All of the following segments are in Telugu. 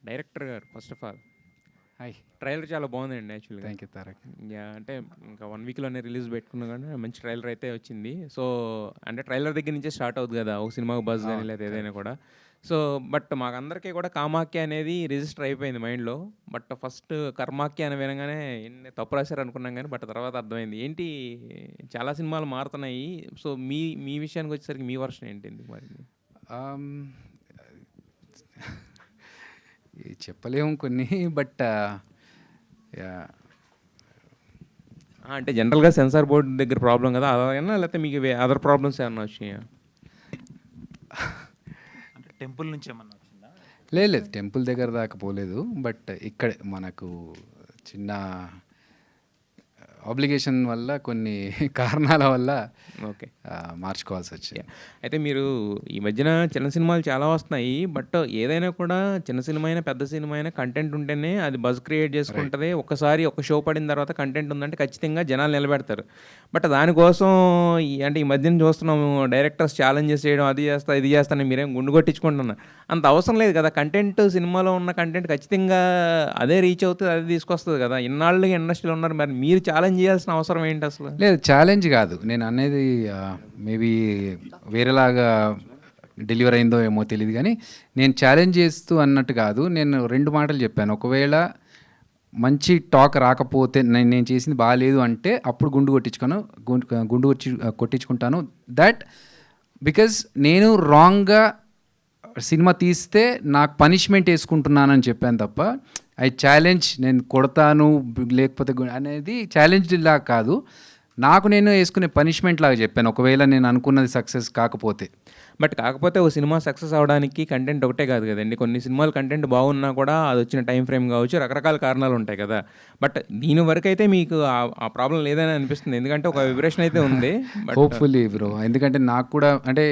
డైరెక్టర్ గారు first of all hi. Trailer చాలా బాగుందండి యాక్చువల్గా. Thank you Tarak. యా అంటే ఇంకా 1 వీక్లోనే రిలీజ్ పెట్టుకున్నా కానీ మంచి ట్రైలర్ అయితే వచ్చింది. సో అంటే ట్రైలర్ దగ్గర నుంచే స్టార్ట్ అవుతుంది కదా ఒక సినిమాకు బజ్ కానీ లేదా ఏదైనా కూడా. సో బట్ మాకందరికీ కూడా కామాఖ్య అనేది రిజిస్టర్ అయిపోయింది మైండ్లో. బట్ ఫస్ట్ కర్మాఖ్య అని వినగానే ఎన్ని తప్పు రాశారు అనుకున్నాం కానీ బట్ తర్వాత అర్థమైంది ఏంటి చాలా సినిమాలు మారుతున్నాయి. సో మీ మీ విషయానికి వచ్చేసరికి మీ వర్షన్ ఏంటి మరి? చెప్పలేము కొన్ని, బట్ అంటే జనరల్గా సెన్సార్ బోర్డు దగ్గర ప్రాబ్లం కదా అదైనా, లేకపోతే మీకు అదర్ ప్రాబ్లమ్స్ ఏమన్నా వచ్చినాయా? అంటే టెంపుల్ నుంచి ఏమన్నా వచ్చిందా? లేదు, టెంపుల్ దగ్గర దాకా పోలేదు. బట్ ఇక్కడే మనకు చిన్న ఆబ్లిగేషన్ వల్ల కొన్ని కారణాల వల్ల ఓకే మార్చుకోవాల్సి వచ్చింది. అయితే మీరు ఈ మధ్యన చిన్న సినిమాలు చాలా వస్తున్నాయి. బట్ ఏదైనా కూడా చిన్న సినిమా అయినా పెద్ద సినిమా అయినా కంటెంట్ ఉంటేనే అది బజ్ క్రియేట్ చేసుకుంటుంది. ఒకసారి ఒక షో పడిన తర్వాత కంటెంట్ ఉందంటే ఖచ్చితంగా జనాలు నిలబెడతారు. బట్ దానికోసం అంటే ఈ మధ్యన చూస్తున్నాము డైరెక్టర్స్ ఛాలెంజెస్ చేయడం, అది చేస్తా ఇది చేస్తానని మీరేం గుండు కొట్టించుకుంటున్నారు. అంత అవసరం లేదు కదా. కంటెంట్ సినిమాలో ఉన్న కంటెంట్ ఖచ్చితంగా అదే రీచ్ అవుతుంది, అదే తీసుకొస్తుంది కదా. ఇన్నాళ్ళు ఇండస్ట్రీలో ఉన్నారు, మరి మీరు ఛాలెంజ్ చేయాల్సిన అవసరం ఏంటి అసలు? లేదు, ఛాలెంజ్ కాదు నేను అనేది. మేబీ వేరేలాగా డెలివర్ అయిందో ఏమో తెలియదు, కానీ నేను ఛాలెంజ్ చేస్తూ అన్నట్టు కాదు. నేను 2 మాటలు చెప్పాను. ఒకవేళ మంచి టాక్ రాకపోతే నేను చేసింది బాగాలేదు అంటే అప్పుడు గుండు కొట్టించుకుంటాను. దట్ బికాజ్ నేను రాంగ్గా సినిమా తీస్తే నాకు పనిష్మెంట్ వేసుకుంటున్నానని చెప్పాను తప్ప ఐ ఛాలెంజ్ నేను కొడతాను లేకపోతే అనేది ఛాలెంజ్ లాగా కాదు. నాకు నేను వేసుకునే పనిష్మెంట్ లాగా చెప్పాను ఒకవేళ నేను అనుకున్నది సక్సెస్ కాకపోతే. బట్ కాకపోతే ఓ సినిమా సక్సెస్ అవ్వడానికి కంటెంట్ ఒకటే కాదు కదండి. కొన్ని సినిమాలు కంటెంట్ బాగున్నా కూడా అది వచ్చిన టైం ఫ్రేమ్ కావచ్చు, రకరకాల కారణాలు ఉంటాయి కదా. బట్ దీని వరకు అయితే మీకు ఆ ప్రాబ్లం లేదని అనిపిస్తుంది, ఎందుకంటే ఒక విబ్రేషన్ అయితే ఉంది. హోప్ఫుల్లీ బ్రో, ఎందుకంటే నాకు కూడా అంటే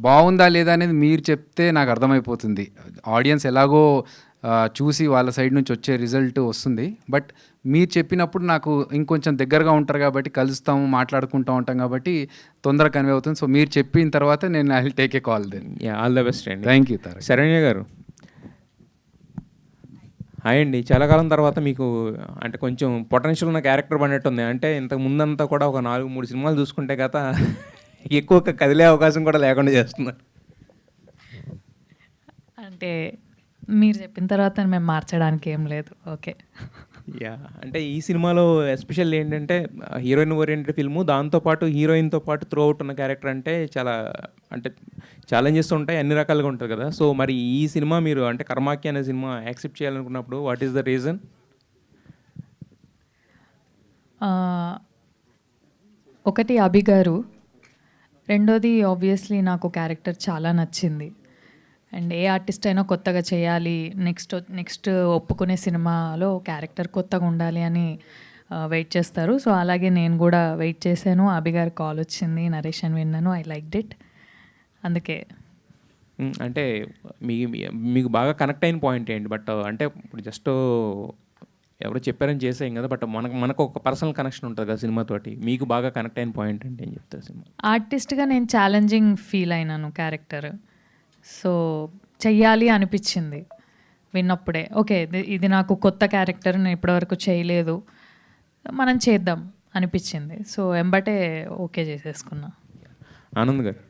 బాగుందా లేదా అనేది మీరు చెప్తే నాకు అర్థమైపోతుంది. ఆడియన్స్ ఎలాగో చూసి వాళ్ళ సైడ్ నుంచి వచ్చే రిజల్ట్ వస్తుంది. బట్ మీరు చెప్పినప్పుడు నాకు ఇంకొంచెం దగ్గరగా ఉంటారు కాబట్టి కలుస్తాము, మాట్లాడుకుంటూ ఉంటాం కాబట్టి తొందరగా కన్వే అవుతుంది. సో మీరు చెప్పిన తర్వాత నేను I will take a call then. All the best అండి. Thank you Tarak. శరణ్య గారు హాయ్ అండి. చాలా కాలం తర్వాత మీకు అంటే కొంచెం పొటెన్షియల్ ఉన్న క్యారెక్టర్ పడినట్టుంది. అంటే ఇంతకు ముందంతా కూడా ఒక 4-3 సినిమాలు చూసుకుంటే గత ఎక్కువ కదిలే అవకాశం కూడా లేకుండా చేస్తున్నారు. అంటే మీరు చెప్పిన తర్వాత మేము మార్చడానికి ఏం లేదు. ఓకే. యా అంటే ఈ సినిమాలో ఎస్పెషల్ ఏంటంటే హీరోయిన్ ఓరియంటెడ్ ఫిల్ము, దాంతోపాటు హీరోయిన్తో పాటు త్రూ అవుట్ ఉన్న క్యారెక్టర్ అంటే చాలా అంటే ఛాలెంజెస్ ఉంటాయి, అన్ని రకాలుగా ఉంటుంది కదా. సో మరి ఈ సినిమా మీరు అంటే కర్మాఖ్య అనే సినిమా యాక్సెప్ట్ చేయాలనుకున్నప్పుడు వాట్ ఈస్ ద రీజన్? ఒకటి అభి గారు, రెండోది ఆబ్వియస్లీ నాకు క్యారెక్టర్ చాలా నచ్చింది. అండ్ ఏ ఆర్టిస్ట్ అయినా కొత్తగా చేయాలి, నెక్స్ట్ ఒప్పుకునే సినిమాలో క్యారెక్టర్ కొత్తగా ఉండాలి అని వెయిట్ చేస్తారు. సో అలాగే నేను కూడా వెయిట్ చేశాను. అభి గారి కాల్ వచ్చింది, నరేషన్ విన్నాను, ఐ లైక్డ్ ఇట్. అందుకే అంటే మీకు బాగా కనెక్ట్ అయిన పాయింట్ ఏంటి? బట్ అంటే ఇప్పుడు జస్ట్ ఎవరో చెప్పారని చేసాం కదా, బట్ మనకు ఒక పర్సనల్ కనెక్షన్ ఉంటుంది కదా సినిమాతోటి. మీకు బాగా కనెక్ట్ అయిన పాయింట్ అంటే ఏం చెప్తారు? సినిమా ఆర్టిస్ట్గా నేను ఛాలెంజింగ్ ఫీల్ అయినాను క్యారెక్టర్. సో చెయ్యాలి అనిపించింది విన్నప్పుడే. ఓకే, ఇది నాకు కొత్త క్యారెక్టర్, నేను ఇప్పటివరకు చేయలేదు, మనం చేద్దాం అనిపించింది. సో ఎంబటే ఓకే చేసేసుకున్నా. ఆనంద్ గారు,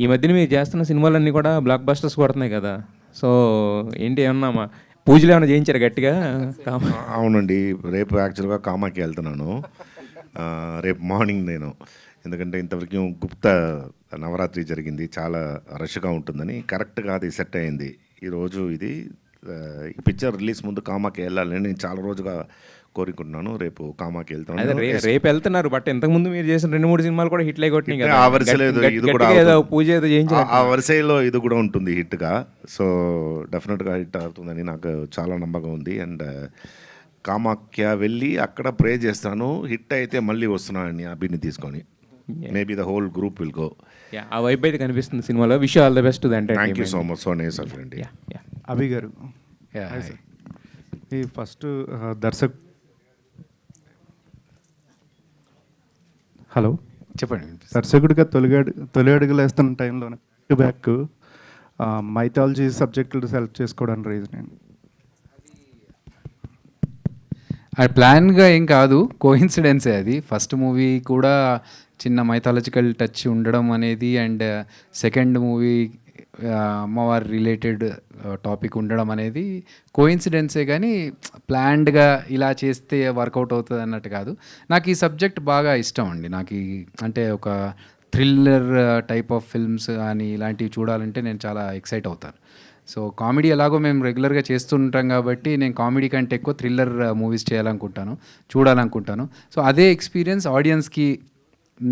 ఈ మధ్యన మీరు చేస్తున్న సినిమాలన్నీ కూడా బ్లాక్ బస్టర్స్ కొడుతున్నాయి కదా. సో ఏంటి ఏమన్నా పూజలు ఏమైనా చేయించారు గట్టిగా? అవునండి, రేపు యాక్చువల్గా కామాకి వెళ్తున్నాను. రేపు మార్నింగ్ నేను, ఎందుకంటే ఇంతవరకు గుప్త నవరాత్రి జరిగింది, చాలా రష్గా ఉంటుందని కరెక్ట్గా అది సెట్ అయింది. ఈరోజు ఇది ఈ పిక్చర్ రిలీజ్ ముందు కామాకి వెళ్ళాలని నేను చాలా రోజుగా కోరుకుంటున్నాను. రేపు కామాకి వెళ్తాను. రేపు వెళ్తున్నారు, బట్ ఇంతకుముందు మీరు చేసిన 2-3 సినిమాలు కూడా హిట్లు అయికొట్టినాయి కదా. ఆ వరుసలో ఇది కూడా పూజ ఏదో చేయించారు, ఆ వరుసలో ఇది కూడా ఉంటుంది హిట్గా. సో డెఫినెట్గా హిట్ అవుతుందని నాకు చాలా నమ్మకం ఉంది. అండ్ కామాఖ్య వెళ్ళి అక్కడ ప్రే చేస్తాను, హిట్ అయితే మళ్ళీ వస్తున్నానని అభిని తీసుకొని. Maybe the whole group will go. ఆ వైబ్ అయితే కనిపిస్తుంది సినిమాలో. Wish all the best. Thank you so much. So nice of you అండి. అభి గారు, ఈ ఫస్ట్ హలో చెప్పండి. దర్శకుడిగా తొలి అడుగులు వేస్తున్న టైంలోనే బ్యాక్ మైథాలజీ సబ్జెక్టులు సెలెక్ట్ చేసుకోవడానికి రీజన్ ఏంటి? అది ప్లాన్గా ఏం కాదు, కోఇన్సిడెన్సే అది. ఫస్ట్ మూవీ కూడా చిన్న మైథాలజికల్ టచ్ ఉండడం అనేది, అండ్ సెకండ్ మూవీ అమ్మవారి రిలేటెడ్ టాపిక్ ఉండడం అనేది కోఇన్సిడెన్సే, కానీ ప్లాన్డ్గా ఇలా చేస్తే వర్కౌట్ అవుతుంది అన్నట్టు కాదు. నాకు ఈ సబ్జెక్ట్ బాగా ఇష్టం అండి. నాకు అంటే ఒక థ్రిల్లర్ టైప్ ఆఫ్ ఫిల్మ్స్ కానీ ఇలాంటివి చూడాలంటే నేను చాలా ఎక్సైట్ అవుతాను. సో కామెడీ ఎలాగో మేము రెగ్యులర్గా చేస్తుంటాం కాబట్టి నేను కామెడీ కంటే ఎక్కువ థ్రిల్లర్ మూవీస్ చూడాలనుకుంటాను. సో అదే ఎక్స్పీరియన్స్ ఆడియన్స్కి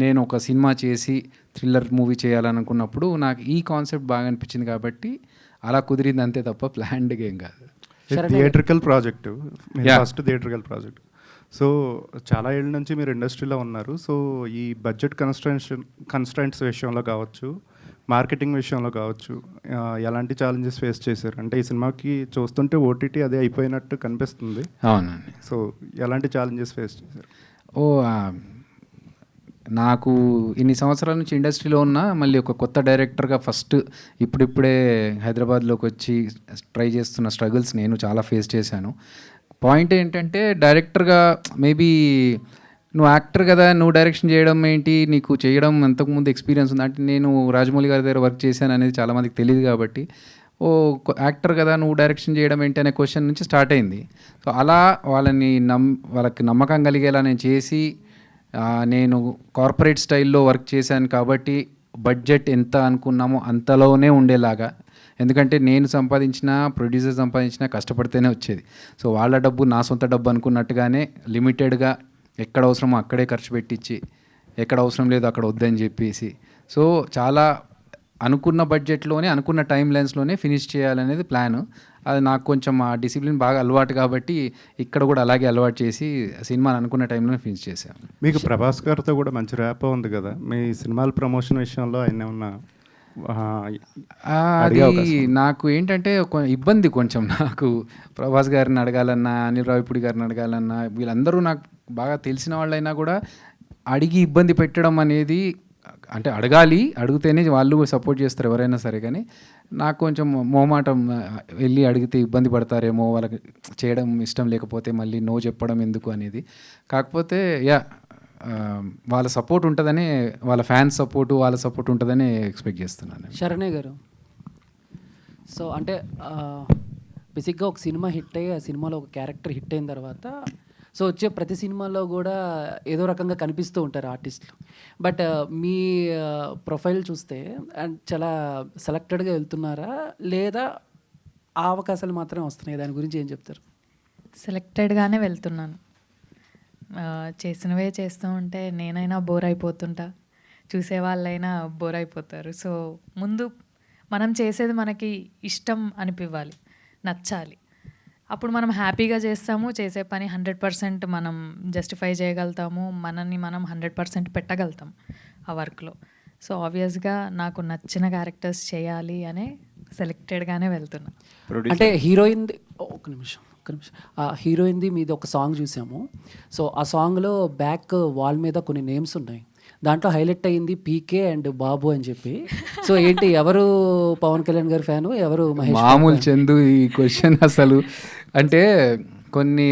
నేను ఒక సినిమా చేసి థ్రిల్లర్ మూవీ చేయాలనుకున్నప్పుడు నాకు ఈ కాన్సెప్ట్ బాగా అనిపించింది కాబట్టి అలా కుదిరింది, అంతే తప్ప ప్లాన్డ్గా ఏం కాదు. Theatrical project, first theatrical project. So చాలా ఏళ్ళ నుంచి మీరు ఇండస్ట్రీలో ఉన్నారు. సో ఈ బడ్జెట్ కన్స్ట్రెంట్స్ విషయంలో కావచ్చు, మార్కెటింగ్ విషయంలో కావచ్చు, ఎలాంటి ఛాలెంజెస్ ఫేస్ చేశారు? అంటే ఈ సినిమాకి చూస్తుంటే ఓటీటీ అదే అయిపోయినట్టు కనిపిస్తుంది. అవునండి. సో ఎలాంటి ఛాలెంజెస్ ఫేస్ చేశారు? నాకు ఇన్ని సంవత్సరాల నుంచి ఇండస్ట్రీలో ఉన్నా మళ్ళీ ఒక కొత్త డైరెక్టర్గా ఫస్ట్ ఇప్పుడిప్పుడే హైదరాబాద్లోకి వచ్చి ట్రై చేస్తున్న స్ట్రగుల్స్ నేను చాలా ఫేస్ చేశాను. పాయింట్ ఏంటంటే డైరెక్టర్గా మేబీ నువ్వు యాక్టర్ కదా, నువ్వు డైరెక్షన్ చేయడం ఏంటి, నీకు చేయడం అంతకుముందు ఎక్స్పీరియన్స్ ఉంది అంటే, నేను రాజమౌళి గారి దగ్గర వర్క్ చేశాను అనేది చాలామందికి తెలియదు కాబట్టి, యాక్టర్ కదా నువ్వు డైరెక్షన్ చేయడం ఏంటి అనే క్వశ్చన్ నుంచి స్టార్ట్ అయింది. సో అలా వాళ్ళకి నమ్మకం కలిగేలా నేను చేసి, నేను కార్పొరేట్ స్టైల్లో వర్క్ చేశాను కాబట్టి బడ్జెట్ ఎంత అనుకున్నామో అంతలోనే ఉండేలాగా, ఎందుకంటే నేను సంపాదించిన, ప్రొడ్యూసర్ సంపాదించిన కష్టపడితేనే వచ్చేది. సో వాళ్ళ డబ్బు నా సొంత డబ్బు అనుకున్నట్టుగానే లిమిటెడ్గా ఎక్కడ అవసరమో అక్కడే ఖర్చు పెట్టించి, ఎక్కడ అవసరం లేదు అక్కడ వద్దని చెప్పేసి, సో చాలా అనుకున్న బడ్జెట్లోనే అనుకున్న టైం లైన్స్లోనే ఫినిష్ చేయాలనేది ప్లాన్. అది నాకు కొంచెం ఆ డిసిప్లిన్ బాగా అలవాటు కాబట్టి ఇక్కడ కూడా అలాగే అలవాటు చేసి సినిమాని అనుకున్న టైంలోనే ఫినిష్ చేశాను. మీకు ప్రభాస్ గారితో కూడా మంచి ర్యాప్ ఉంది కదా, మీ సినిమాల ప్రమోషన్ విషయంలో ఆయన ఏమన్నా అది నాకు ఏంటంటే ఇబ్బంది కొంచెం, నాకు ప్రభాస్ గారిని అడగాలన్నా, అనిల్ రావిపూడి గారిని అడగాలన్నా, వీళ్ళందరూ నాకు బాగా తెలిసిన వాళ్ళైనా కూడా అడిగి ఇబ్బంది పెట్టడం అనేది, అంటే అడిగితేనే వాళ్ళు సపోర్ట్ చేస్తారు ఎవరైనా సరే, కానీ నాకు కొంచెం మొహమాటం, వెళ్ళి అడిగితే ఇబ్బంది పడతారేమో, వాళ్ళకి చేయడం ఇష్టం లేకపోతే మళ్ళీ నో చెప్పడం ఎందుకు అనేది. కాకపోతే వాళ్ళ సపోర్ట్ ఉంటుందని, వాళ్ళ ఫ్యాన్స్ సపోర్టు, వాళ్ళ సపోర్ట్ ఉంటుందని ఎక్స్పెక్ట్ చేస్తున్నాను. శరణ్య గారు, సో అంటే బేసిక్గా ఒక సినిమా హిట్ అయ్యి, ఆ సినిమాలో ఒక క్యారెక్టర్ హిట్ అయిన తర్వాత సో వచ్చే ప్రతి సినిమాలో కూడా ఏదో రకంగా కనిపిస్తూ ఉంటారు ఆర్టిస్టులు. బట్ మీ ప్రొఫైల్ చూస్తే అండ్ చాలా సెలెక్టెడ్గా వెళ్తున్నారా, లేదా ఆ అవకాశాలు మాత్రమే వస్తున్నాయి? దాని గురించి ఏం చెప్తారు? సెలెక్టెడ్గానే వెళ్తున్నాను. చేసినవే చేస్తూ ఉంటే నేనైనా బోర్ అయిపోతుంటా, చూసేవాళ్ళైనా బోర్ అయిపోతారు. సో ముందు మనం చేసేది మనకి ఇష్టం అనిపివ్వాలి, నచ్చాలి. అప్పుడు మనం హ్యాపీగా చేస్తాము, చేసే పని 100% మనం జస్టిఫై చేయగలుగుతాము, మనల్ని మనం 100% పెట్టగలుగుతాం ఆ వర్క్లో. సో ఆబ్వియస్గా నాకు నచ్చిన క్యారెక్టర్స్ చేయాలి అనే సెలెక్టెడ్గానే వెళ్తున్నా. అంటే హీరోయిన్ది ఒక నిమిషం ఆ హీరోయిన్ది మీద ఒక సాంగ్ చూసాము. సో ఆ సాంగ్లో బ్యాక్ వాల్ మీద కొన్ని నేమ్స్ ఉన్నాయి, దాంట్లో హైలైట్ అయ్యింది పీకే అండ్ బాబు అని చెప్పి. సో ఏంటి, ఎవరు పవన్ కళ్యాణ్ గారి ఫ్యాను, ఎవరు మహేష్? మామూలు చందు ఈ క్వశ్చన్ అసలు అంటే కొన్ని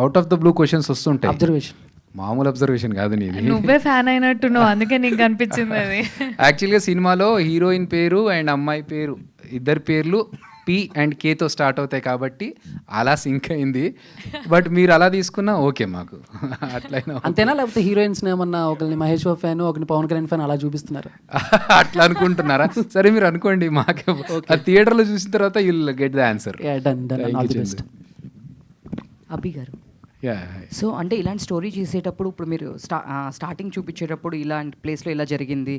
out of the blue questions వస్తుంటాయి. అబ్జర్వేషన్, మామూలు అబ్జర్వేషన్ కాదు నీది. నువ్వే ఫ్యాన్ అయినట్టు నువ్వు, అందుకే నీకు అనిపించింది అది. యాక్చువల్గా సినిమాలో హీరోయిన్ పేరు అండ్ అమ్మాయి పేరు ఇద్దరు పేర్లు పి అండ్ కేతో స్టార్ట్ అవుతాయి కాబట్టి అలా సింక్ అయింది. బట్ మీరు అలా తీసుకున్నా ఓకే మాకు, అట్లయినా అంతేనా? లేకపోతే హీరోయిన్స్ ఏమన్నా ఒకరిని మహేష్ బాబు ఫ్యాన్, ఒకరిని పవన్ కళ్యాణ్ ఫ్యాన్ అలా చూపిస్తున్నారు? అట్లా అనుకుంటున్నారా? సరే మీరు అనుకోండి, మాకే ఆ థియేటర్లో చూసిన తర్వాత you will get the answer. Abhi గారు, సో అంటే ఇలాంటి స్టోరీ చేసేటప్పుడు ఇప్పుడు మీరు స్టార్టింగ్ చూపించేటప్పుడు ఇలాంటి ప్లేస్లో ఇలా జరిగింది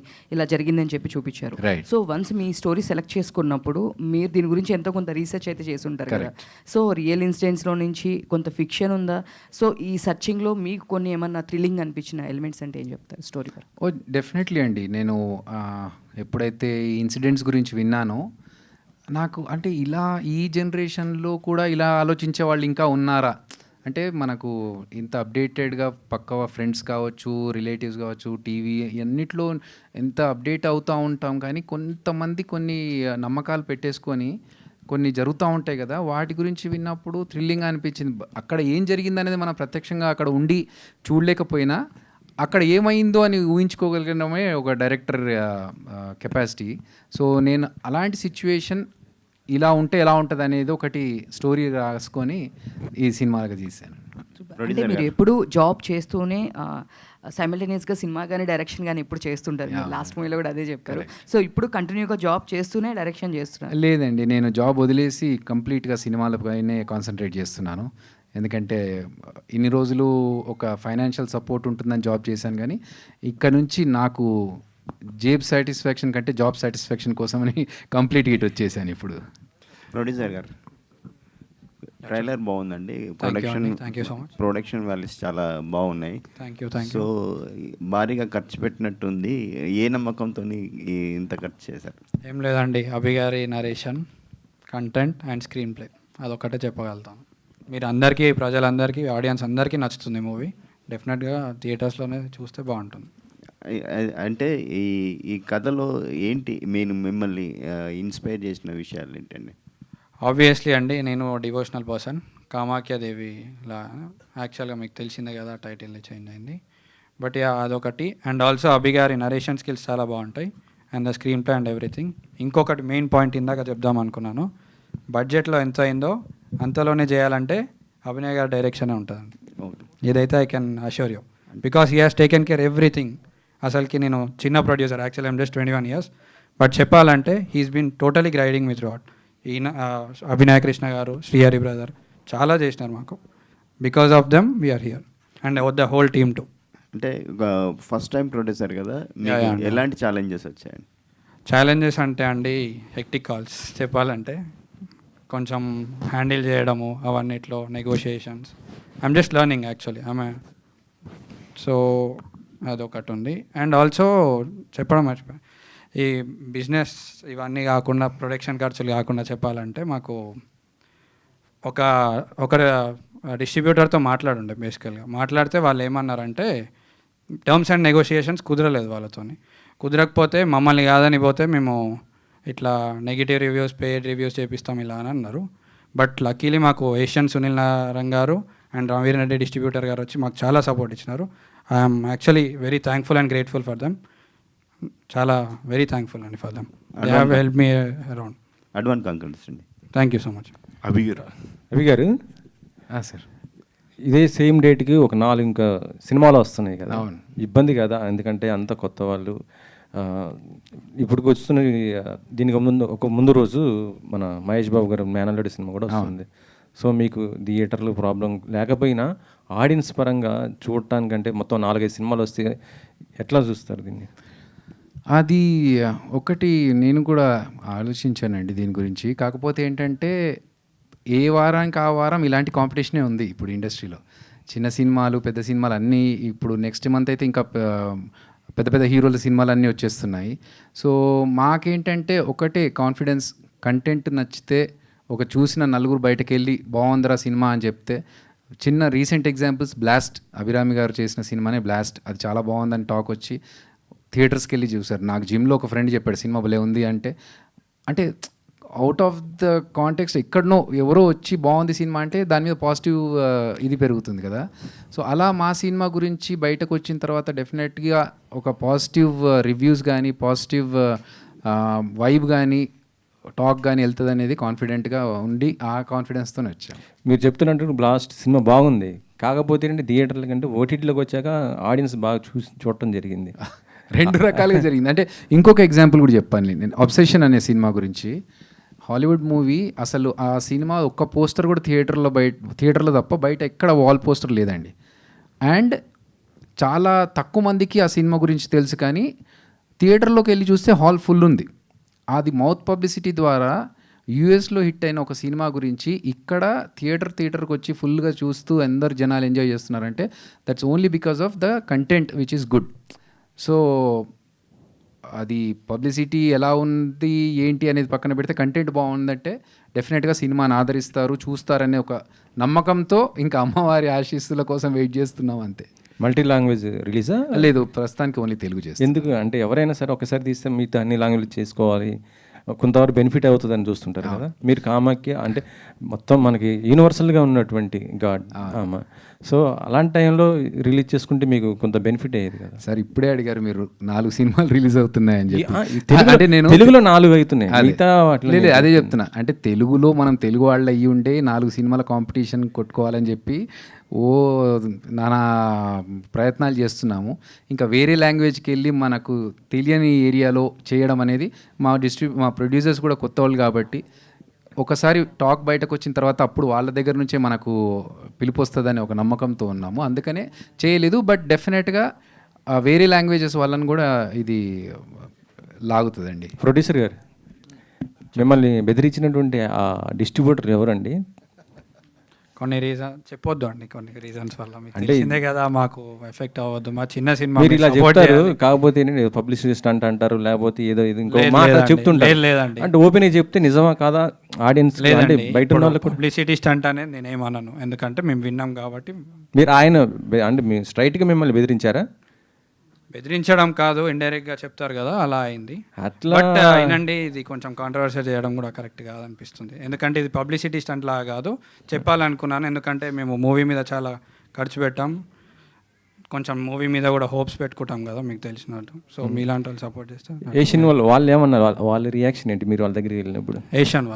అని చెప్పి చూపించారు. సో వన్స్ మీ స్టోరీ సెలెక్ట్ చేసుకున్నప్పుడు మీరు దీని గురించి ఎంతో కొంత రీసెర్చ్ అయితే చేసి ఉంటారు కదా. సో రియల్ ఇన్సిడెంట్స్లో నుంచి కొంత ఫిక్షన్ ఉందా? సో ఈ సర్చింగ్లో మీకు కొన్ని ఏమన్నా థ్రిల్లింగ్ అనిపించిన ఎలిమెంట్స్ అంటే ఏం చెప్తారు స్టోరీ? డెఫినెట్లీ అండి. నేను ఎప్పుడైతే ఈ ఇన్సిడెంట్స్ గురించి విన్నానో నాకు అంటే ఇలా ఈ జనరేషన్లో కూడా ఇలా ఆలోచించే వాళ్ళు ఇంకా ఉన్నారా అంటే మనకు ఇంత అప్డేటెడ్గా పక్క ఫ్రెండ్స్ కావచ్చు, రిలేటివ్స్ కావచ్చు, టీవీ అన్నిట్లో ఎంత అప్డేట్ అవుతూ ఉంటాం, కానీ కొంతమంది కొన్ని నమ్మకాలు పెట్టేసుకొని కొన్ని జరుగుతూ ఉంటాయి కదా, వాటి గురించి విన్నప్పుడు థ్రిల్లింగ్ అనిపించింది. అక్కడ ఏం జరిగిందనేది మనం ప్రత్యక్షంగా అక్కడ ఉండి చూడలేకపోయినా అక్కడ ఏమైందో అని ఊహించుకోగలిగడమే ఒక డైరెక్టర్ కెపాసిటీ. సో నేను అలాంటి సిచ్యువేషన్ ఇలా ఉంటే ఎలా ఉంటుంది అనేది ఒకటి స్టోరీ రాసుకొని ఈ సినిమాగా తీశాను. అంటే మీరు ఎప్పుడు జాబ్ చేస్తూనే సైమల్టేనియస్గా సినిమా కానీ డైరెక్షన్ కానీ ఎప్పుడు చేస్తుంటారు. మీరు లాస్ట్ మూవీలో కూడా అదే చెప్పారు. సో ఇప్పుడు కంటిన్యూగా జాబ్ చేస్తూనే డైరెక్షన్ చేస్తున్నారు? లేదండి, నేను జాబ్ వదిలేసి కంప్లీట్గా సినిమాలపైనే కాన్సన్ట్రేట్ చేస్తున్నాను. ఎందుకంటే ఇన్ని రోజులు ఒక ఫైనాన్షియల్ సపోర్ట్ ఉంటుందని జాబ్ చేశాను, కానీ ఇక్కడ నుంచి నాకు జేబ్ సాటిస్ఫాక్షన్ కంటే జాబ్ సాటిస్ఫాక్షన్ కోసమని కంప్లీట్గా ఇటు వచ్చేసాను ఇప్పుడు. ప్రొడ్యూసర్ గారు, ట్రైలర్ బాగుందండి. ప్రొడక్షన్ వాల్యూస్ చాలా బాగున్నాయి. సో భారీగా ఖర్చు పెట్టినట్టుంది. ఏ నమ్మకంతో ఇంత ఖర్చు చేశారు? ఏం లేదండి, అభి గారి narration, content and screen play, అదొక్కటే చెప్పగలుగుతాను. మీరు అందరికీ, ప్రజలందరికీ, ఆడియన్స్ అందరికీ నచ్చుతుంది మూవీ. డెఫినెట్గా థియేటర్స్లోనే చూస్తే బాగుంటుంది. అంటే ఈ కథలో ఏంటి మిమ్మల్ని ఇన్స్పైర్ చేసిన విషయాలు ఏంటండి? ఆబ్వియస్లీ అండి, నేను డివోషనల్ పర్సన్. కామాఖ్యాదేవిలా యాక్చువల్గా మీకు తెలిసిందే కదా, టైటిల్ చేంజ్ అయింది. బట్ అదొకటి. అండ్ ఆల్సో అభి గారి నరేషన్ స్కిల్స్ చాలా బాగుంటాయి, and the screen play and everything. ఇంకొకటి మెయిన్ పాయింట్ ఇందాక చెప్దాం అనుకున్నాను, బడ్జెట్లో ఎంత అయిందో అంతలోనే చేయాలంటే అభినయ్ గారి డైరెక్షనే ఉంటుందండి. ఇదైతే I can assure you, because he has taken care everything. అసలుకి నేను చిన్న producer, actually I'm just 21 years, but చెప్పాలంటే he's been totally guiding me throughout. ఈయన అభినయ కృష్ణ గారు, శ్రీహరి బ్రదర్ చాలా చేసినారు మాకు. Because of them we are here and the whole team too. అంటే ఫస్ట్ టైం ప్రొడ్యూసర్ కదా, ఎలాంటి ఛాలెంజెస్ వచ్చాయండి? ఛాలెంజెస్ అంటే అండి, హెక్టిక్ కాల్స్ చెప్పాలంటే, కొంచెం హ్యాండిల్ చేయడము అవన్నిట్లో, negotiations. I'm just learning actually so అదొకటి ఉంది. అండ్ ఆల్సో చెప్పడం మర్చిపోయాను, ఈ బిజినెస్ ఇవన్నీ కాకుండా, ప్రొడక్షన్ ఖర్చులు కాకుండా చెప్పాలంటే, మాకు ఒక డిస్ట్రిబ్యూటర్తో మాట్లాడుండే. బేసికల్గా మాట్లాడితే వాళ్ళు ఏమన్నారంటే, టర్మ్స్ అండ్ నెగోషియేషన్స్ కుదరలేదు వాళ్ళతోని. కుదరకపోతే మమ్మల్ని కాదని పోతే మేము ఇట్లా నెగిటివ్ రివ్యూస్, పెయిడ్ రివ్యూస్ చేపిస్తాం ఇలా అని అన్నారు. బట్ లక్కీలీ మాకు ఏషియన్ సునీల్ నారాయణ గారు అండ్ రామవీర్ రెడ్డి డిస్ట్రిబ్యూటర్ గారు వచ్చి మాకు చాలా సపోర్ట్ ఇచ్చినారు. I'm actually very thankful and grateful for them. చాలా వెరీ థ్యాంక్ఫుల్ అండి for them. They have help me around. Advance congrats అండి. Thank you so much. Abhi గారు సార్, ఇదే సేమ్ డేట్కి ఒక 4 ఇంకా సినిమాలు వస్తున్నాయి కదా, అవును. ఇబ్బంది కదా, ఎందుకంటే అంత కొత్త వాళ్ళు. ఇప్పుడు వస్తున్న దీనికి ముందు రోజు మన మహేష్ బాబు గారు మేనల్లుడి సినిమా కూడా వస్తుంది. సో మీకు థియేటర్లు ప్రాబ్లం లేకపోయినా ఆడియన్స్ పరంగా చూడటానికంటే మొత్తం 4-5 సినిమాలు వస్తే ఎట్లా చూస్తారు దీన్ని? అది ఒకటి నేను కూడా ఆలోచించానండి దీని గురించి. కాకపోతే ఏంటంటే, ఏ వారానికి ఆ వారం ఇలాంటి కాంపిటీషనే ఉంది ఇప్పుడు ఇండస్ట్రీలో. చిన్న సినిమాలు, పెద్ద సినిమాలు అన్నీ. ఇప్పుడు నెక్స్ట్ మంత్ అయితే ఇంకా పెద్ద పెద్ద హీరోల సినిమాలు అన్నీ వచ్చేస్తున్నాయి. సో మాకేంటంటే ఒకటే కాన్ఫిడెన్స్, కంటెంట్ నచ్చితే ఒక చూసిన నలుగురు బయటకు వెళ్ళి బాగుందిరా సినిమా అని చెప్తే, చిన్న రీసెంట్ ఎగ్జాంపుల్స్, బ్లాస్ట్, అభిరామి గారు చేసిన సినిమానే బ్లాస్ట్, అది చాలా బాగుందని టాక్ వచ్చి థియేటర్స్కి వెళ్ళి చూసారు. నాకు జిమ్లో ఒక ఫ్రెండ్ చెప్పాడు సినిమా భలే ఉంది అంటే అవుట్ ఆఫ్ ద కాంటెక్స్ట్ ఎక్కడనో ఎవరో వచ్చి బాగుంది సినిమా అంటే దాని మీద పాజిటివ్ ఇది పెరుగుతుంది కదా. సో అలా మా సినిమా గురించి బయటకు వచ్చిన తర్వాత డెఫినెట్గా ఒక పాజిటివ్ రివ్యూస్ కానీ, పాజిటివ్ వైబ్ కానీ, టాక్ కానీ వెళ్తుంది అనేది కాన్ఫిడెంట్గా ఉండి ఆ కాన్ఫిడెన్స్తోనే వచ్చాను. మీరు చెప్తున్నట్టు బ్లాస్ట్ సినిమా బాగుంది, కాకపోతే ఏంటంటే థియేటర్ల కంటే ఓటీటీలోకి వచ్చాక ఆడియన్స్ బాగా చూడటం జరిగింది. 2 రకాలుగా జరిగింది. అంటే ఇంకొక ఎగ్జాంపుల్ కూడా చెప్పాను నేను, అబ్సెషన్ అనే సినిమా గురించి. హాలీవుడ్ మూవీ, అసలు ఆ సినిమా ఒక్క పోస్టర్ కూడా థియేటర్లో తప్ప బయట ఎక్కడ వాల్ పోస్టర్ లేదండి. అండ్ చాలా తక్కువ మందికి ఆ సినిమా గురించి తెలుసు, కానీ థియేటర్లోకి వెళ్ళి చూస్తే హాల్ ఫుల్ ఉంది. అది మౌత్ పబ్లిసిటీ ద్వారా యూఎస్లో హిట్ అయిన ఒక సినిమా గురించి ఇక్కడ థియేటర్కి వచ్చి ఫుల్గా చూస్తూ అందరు జనాలు ఎంజాయ్ చేస్తున్నారంటే that's only because of the content which is good. So అది పబ్లిసిటీ ఎలా ఉంది ఏంటి అనేది పక్కన పెడితే కంటెంట్ బాగుందంటే డెఫినెట్గా సినిమాని ఆదరిస్తారు, చూస్తారనే ఒక నమ్మకంతో ఇంకా అమ్మవారి ఆశీస్సుల కోసం వెయిట్ చేస్తున్నాం అంతే. మల్టీ లాంగ్వేజ్ రిలీజా? లేదు, ప్రస్తుతానికి ఓన్లీ తెలుగు చేస్తాం. ఎందుకు అంటే ఎవరైనా సరే ఒకసారి తీస్తే మిగతా అన్ని లాంగ్వేజ్ చేసుకోవాలి, కొంతవరకు బెనిఫిట్ అవుతుందని చూస్తుంటారు కదా. మీరు కామాఖ్య అంటే మొత్తం మనకి యూనివర్సల్గా ఉన్నటువంటి గాడ్, సో అలాంటి టైంలో రిలీజ్ చేసుకుంటే మీకు కొంత బెనిఫిట్ అయ్యేది కదా సార్. ఇప్పుడే అడిగారు మీరు 4 సినిమాలు రిలీజ్ అవుతున్నాయని చెప్పి. అంటే నేను తెలుగులో 4 అవుతున్నాయి, మిగతా లేదు అదే చెప్తున్నా. అంటే తెలుగులో మనం తెలుగు వాళ్ళు అయ్యి ఉండే 4 సినిమాల కాంపిటీషన్ కొట్టుకోవాలని చెప్పి నానా ప్రయత్నాలు చేస్తున్నాము. ఇంకా వేరే లాంగ్వేజ్కి వెళ్ళి మనకు తెలియని ఏరియాలో చేయడం అనేది మా ప్రొడ్యూసర్స్ కూడా కొత్త వాళ్ళు కాబట్టి ఒకసారి టాక్ బయటకు వచ్చిన తర్వాత అప్పుడు వాళ్ళ దగ్గర నుంచే మనకు పిలుపు వస్తుందని ఒక నమ్మకంతో ఉన్నాము. అందుకనే చేయలేదు. బట్ డెఫినెట్గా వేరే లాంగ్వేజెస్ వాళ్ళని కూడా ఇది లాగుతుందండి. ప్రొడ్యూసర్ గారు, మిమ్మల్ని బెదిరించినటువంటి ఆ డిస్ట్రిబ్యూటర్ ఎవరండి? కొన్ని రీజన్ చెప్పొద్దు అండి, కొన్ని రీజన్స్ వల్ల మీకు తెలిసిందే కదా, మాకు ఎఫెక్ట్ అవ్వద్దు. మా చిన్న సినిమా మీరు ఇలా చెప్తారు, కాకపోతే పబ్లిసిటీ స్టంట్ అంటారు, లేకపోతే ఏదో ఇది ఇంకో మాట చెప్తుంటారు. లేదండి, అంటే ఓపెన్ చెప్తే నిజమా కాదా ఆడియన్స్ అంటే బయట ఉన్న వాళ్ళకి పబ్లిసిటీ స్టంట్ అనేది నేనేమన్నాను, ఎందుకంటే మేము విన్నాం కాబట్టి. మీరు ఆయన అంటే మీ స్ట్రైట్గా మిమ్మల్ని బెదిరించారా? బెదిరించడం కాదు, ఇండైరెక్ట్గా చెప్తారు కదా, అలా అయింది. అట్లా బట్ అయినండి, ఇది కొంచెం కాంట్రవర్సీ చేయడం కూడా కరెక్ట్ కాదనిపిస్తుంది. ఎందుకంటే ఇది పబ్లిసిటీ స్టంట్ లాగా కాదు, చెప్పాలనుకున్నాను. ఎందుకంటే మేము మూవీ మీద చాలా ఖర్చు పెట్టాం, కొంచెం మూవీ మీద కూడా హోప్స్ పెట్టుకుంటాం కదా మీకు తెలిసినట్టు. సో మీలాంటి వాళ్ళు సపోర్ట్ చేస్తారు. ఏషియన్ వాళ్ళు ఏమన్నారు, వాళ్ళ రియాక్షన్ ఏంటి మీరు వాళ్ళ దగ్గరికి వెళ్ళినప్పుడు? ఏషియన్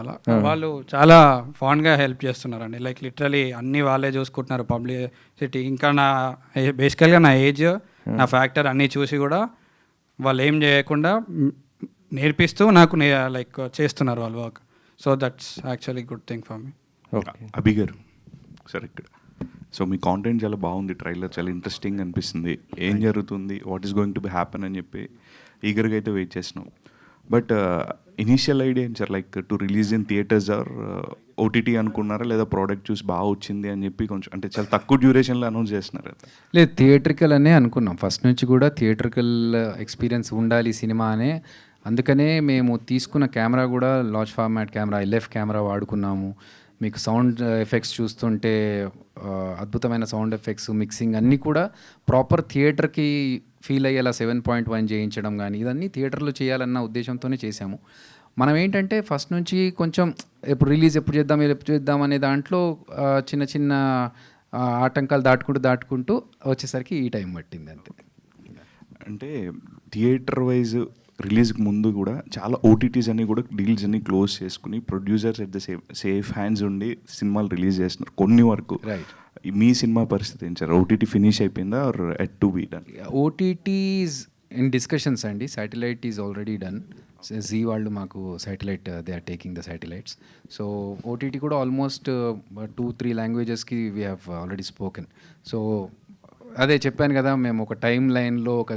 వాళ్ళు చాలా ఫాన్గా హెల్ప్ చేస్తున్నారండి. లైక్ లిటరలీ అన్నీ వాళ్ళే చూసుకుంటున్నారు, పబ్లిసిటీ. ఇంకా నా బేసికల్గా నా ఏజ్, నా ఫ్యాక్టర్ అన్నీ చూసి కూడా వాళ్ళు ఏం చేయకుండా నేర్పిస్తూ నాకు లైక్ చేస్తున్నారు వాళ్ళు work. So that's actually good thing for me. Abhi గారు సార్, ఇక్కడ సో మీ కాంటెంట్ చాలా బాగుంది, ట్రైలర్ చాలా ఇంట్రెస్టింగ్ అనిపిస్తుంది. ఏం జరుగుతుంది, what is going to be happen అని చెప్పి ఈగర్గా అయితే వెయిట్ చేసినాం. బట్ ఇనీషియల్ ఐడియా ఏంటి sir, like to release in theatres or OTT అనుకున్నారా, లేదా ప్రోడక్ట్ చూసి బాగా వచ్చింది అని చెప్పి కొంచెం అంటే చాలా తక్కువ డ్యూరేషన్లో అనౌన్స్ చేస్తున్నారు? లేదు, థియేట్రికల్ అనే అనుకున్నాం ఫస్ట్ నుంచి కూడా. థియేట్రికల్ ఎక్స్పీరియన్స్ ఉండాలి సినిమా అనే, అందుకనే మేము తీసుకున్న కెమెరా కూడా large format camera, LF camera వాడుకున్నాము. మీకు సౌండ్ ఎఫెక్ట్స్ చూస్తుంటే అద్భుతమైన సౌండ్ ఎఫెక్ట్స్, మిక్సింగ్ అన్నీ కూడా ప్రాపర్ థియేటర్కి ఫీల్ అయ్యేలా 7.1 చేయించడం కానీ ఇవన్నీ థియేటర్లో చేయాలన్న ఉద్దేశంతోనే చేశాము. మనం ఏంటంటే ఫస్ట్ నుంచి కొంచెం ఎప్పుడు చేద్దాం అనే దాంట్లో చిన్న చిన్న ఆటంకాలు దాటుకుంటూ వచ్చేసరికి ఈ టైం పట్టింది అంతే. అంటే థియేటర్ వైజ్ రిలీజ్కి ముందు కూడా చాలా ఓటీటీస్ అన్ని కూడా డీల్స్ అన్ని క్లోజ్ చేసుకుని producers at the safe hands ఉండి సినిమాలు రిలీజ్ చేస్తున్నారు కొన్ని వరకు. రైట్, మీ సినిమా పరిస్థితి ఏంటి సార్? ఓటీటీ ఫినిష్ అయిపోయిందా or yet to be done? OTTs in discussions అండి. Satellite is already done. Zee వాళ్ళు మాకు satellite, they are taking the satellites. So OTT కూడా ఆల్మోస్ట్ 2-3 లాంగ్వేజెస్కి we have already spoken. So అదే చెప్పాను కదా, మేము ఒక టైం లైన్లో ఒక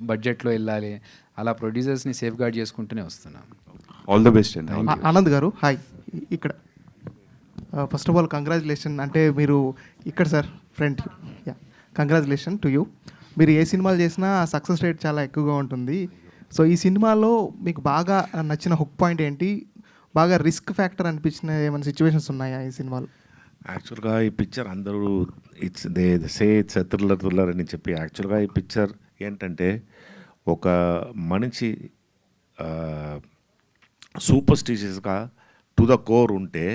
బడ్జెట్లో వెళ్ళాలి, అలా ప్రొడ్యూసర్స్ని సేఫ్ గార్డ్ చేసుకుంటూనే వస్తున్నాం. ఆల్ ద బెస్ట్ అండి. ఆనంద్ గారు హాయ్. ఇక్కడ ఫస్ట్ ఆఫ్ ఆల్ కంగ్రాచులేషన్. అంటే మీరు ఇక్కడ sir friend, yeah congratulation to you. మీరు ఏ సినిమాలు చేసినా సక్సెస్ రేట్ చాలా ఎక్కువగా ఉంటుంది. సో ఈ సినిమాలో మీకు బాగా నచ్చిన హుక్ పాయింట్ ఏంటి, బాగా రిస్క్ ఫ్యాక్టర్ అనిపించిన ఏమైనా సిచ్యువేషన్స్ ఉన్నాయా ఈ సినిమాలో? యాక్చువల్గా ఈ పిక్చర్ అందరూ ఇట్స్ థ్రిల్లర్ అని చెప్పి, యాక్చువల్గా ఈ పిక్చర్ ఏంటంటే ఒక మనిషి సూపర్స్టిషియస్గా టు ద కోర్ ఉంటే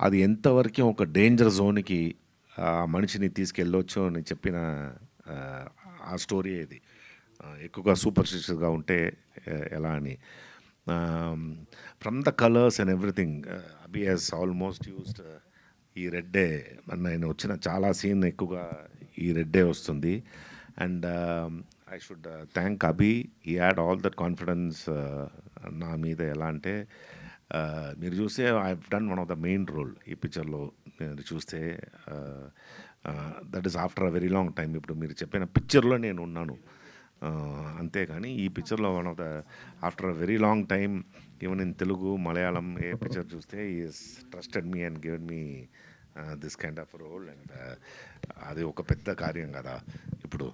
అది ఎంతవరకు ఒక డేంజర్ జోన్కి ఆ మనిషిని తీసుకెళ్ళొచ్చు అని చెప్పిన ఆ స్టోరీ ఇది. ఎక్కువగా సూపర్స్టిషియస్గా ఉంటే ఎలా అని. From the colours and everything, Abhi he's almost used ఈ రెడ్డే. నేను వచ్చిన చాలా సీన్ ఎక్కువగా ఈ రెడ్డే వస్తుంది. And I should thank Abhi, he had all that confidence నా మీద. ఎలా అంటే మీరు చూస్తే I have done one of the main role ఈ పిక్చర్లో. మీరు చూస్తే that is after a very long time. ఇప్పుడు మీరు చెప్పిన పిక్చర్లో నేను ఉన్నాను అంతేకాని ఈ పిక్చర్లో one of the after a very long time, even in Telugu, Malayalam ఏ పిక్చర్ చూస్తే is trusted me and given me this kind of role. And అది ఒక పెద్ద కార్యం కదా ఇప్పుడు.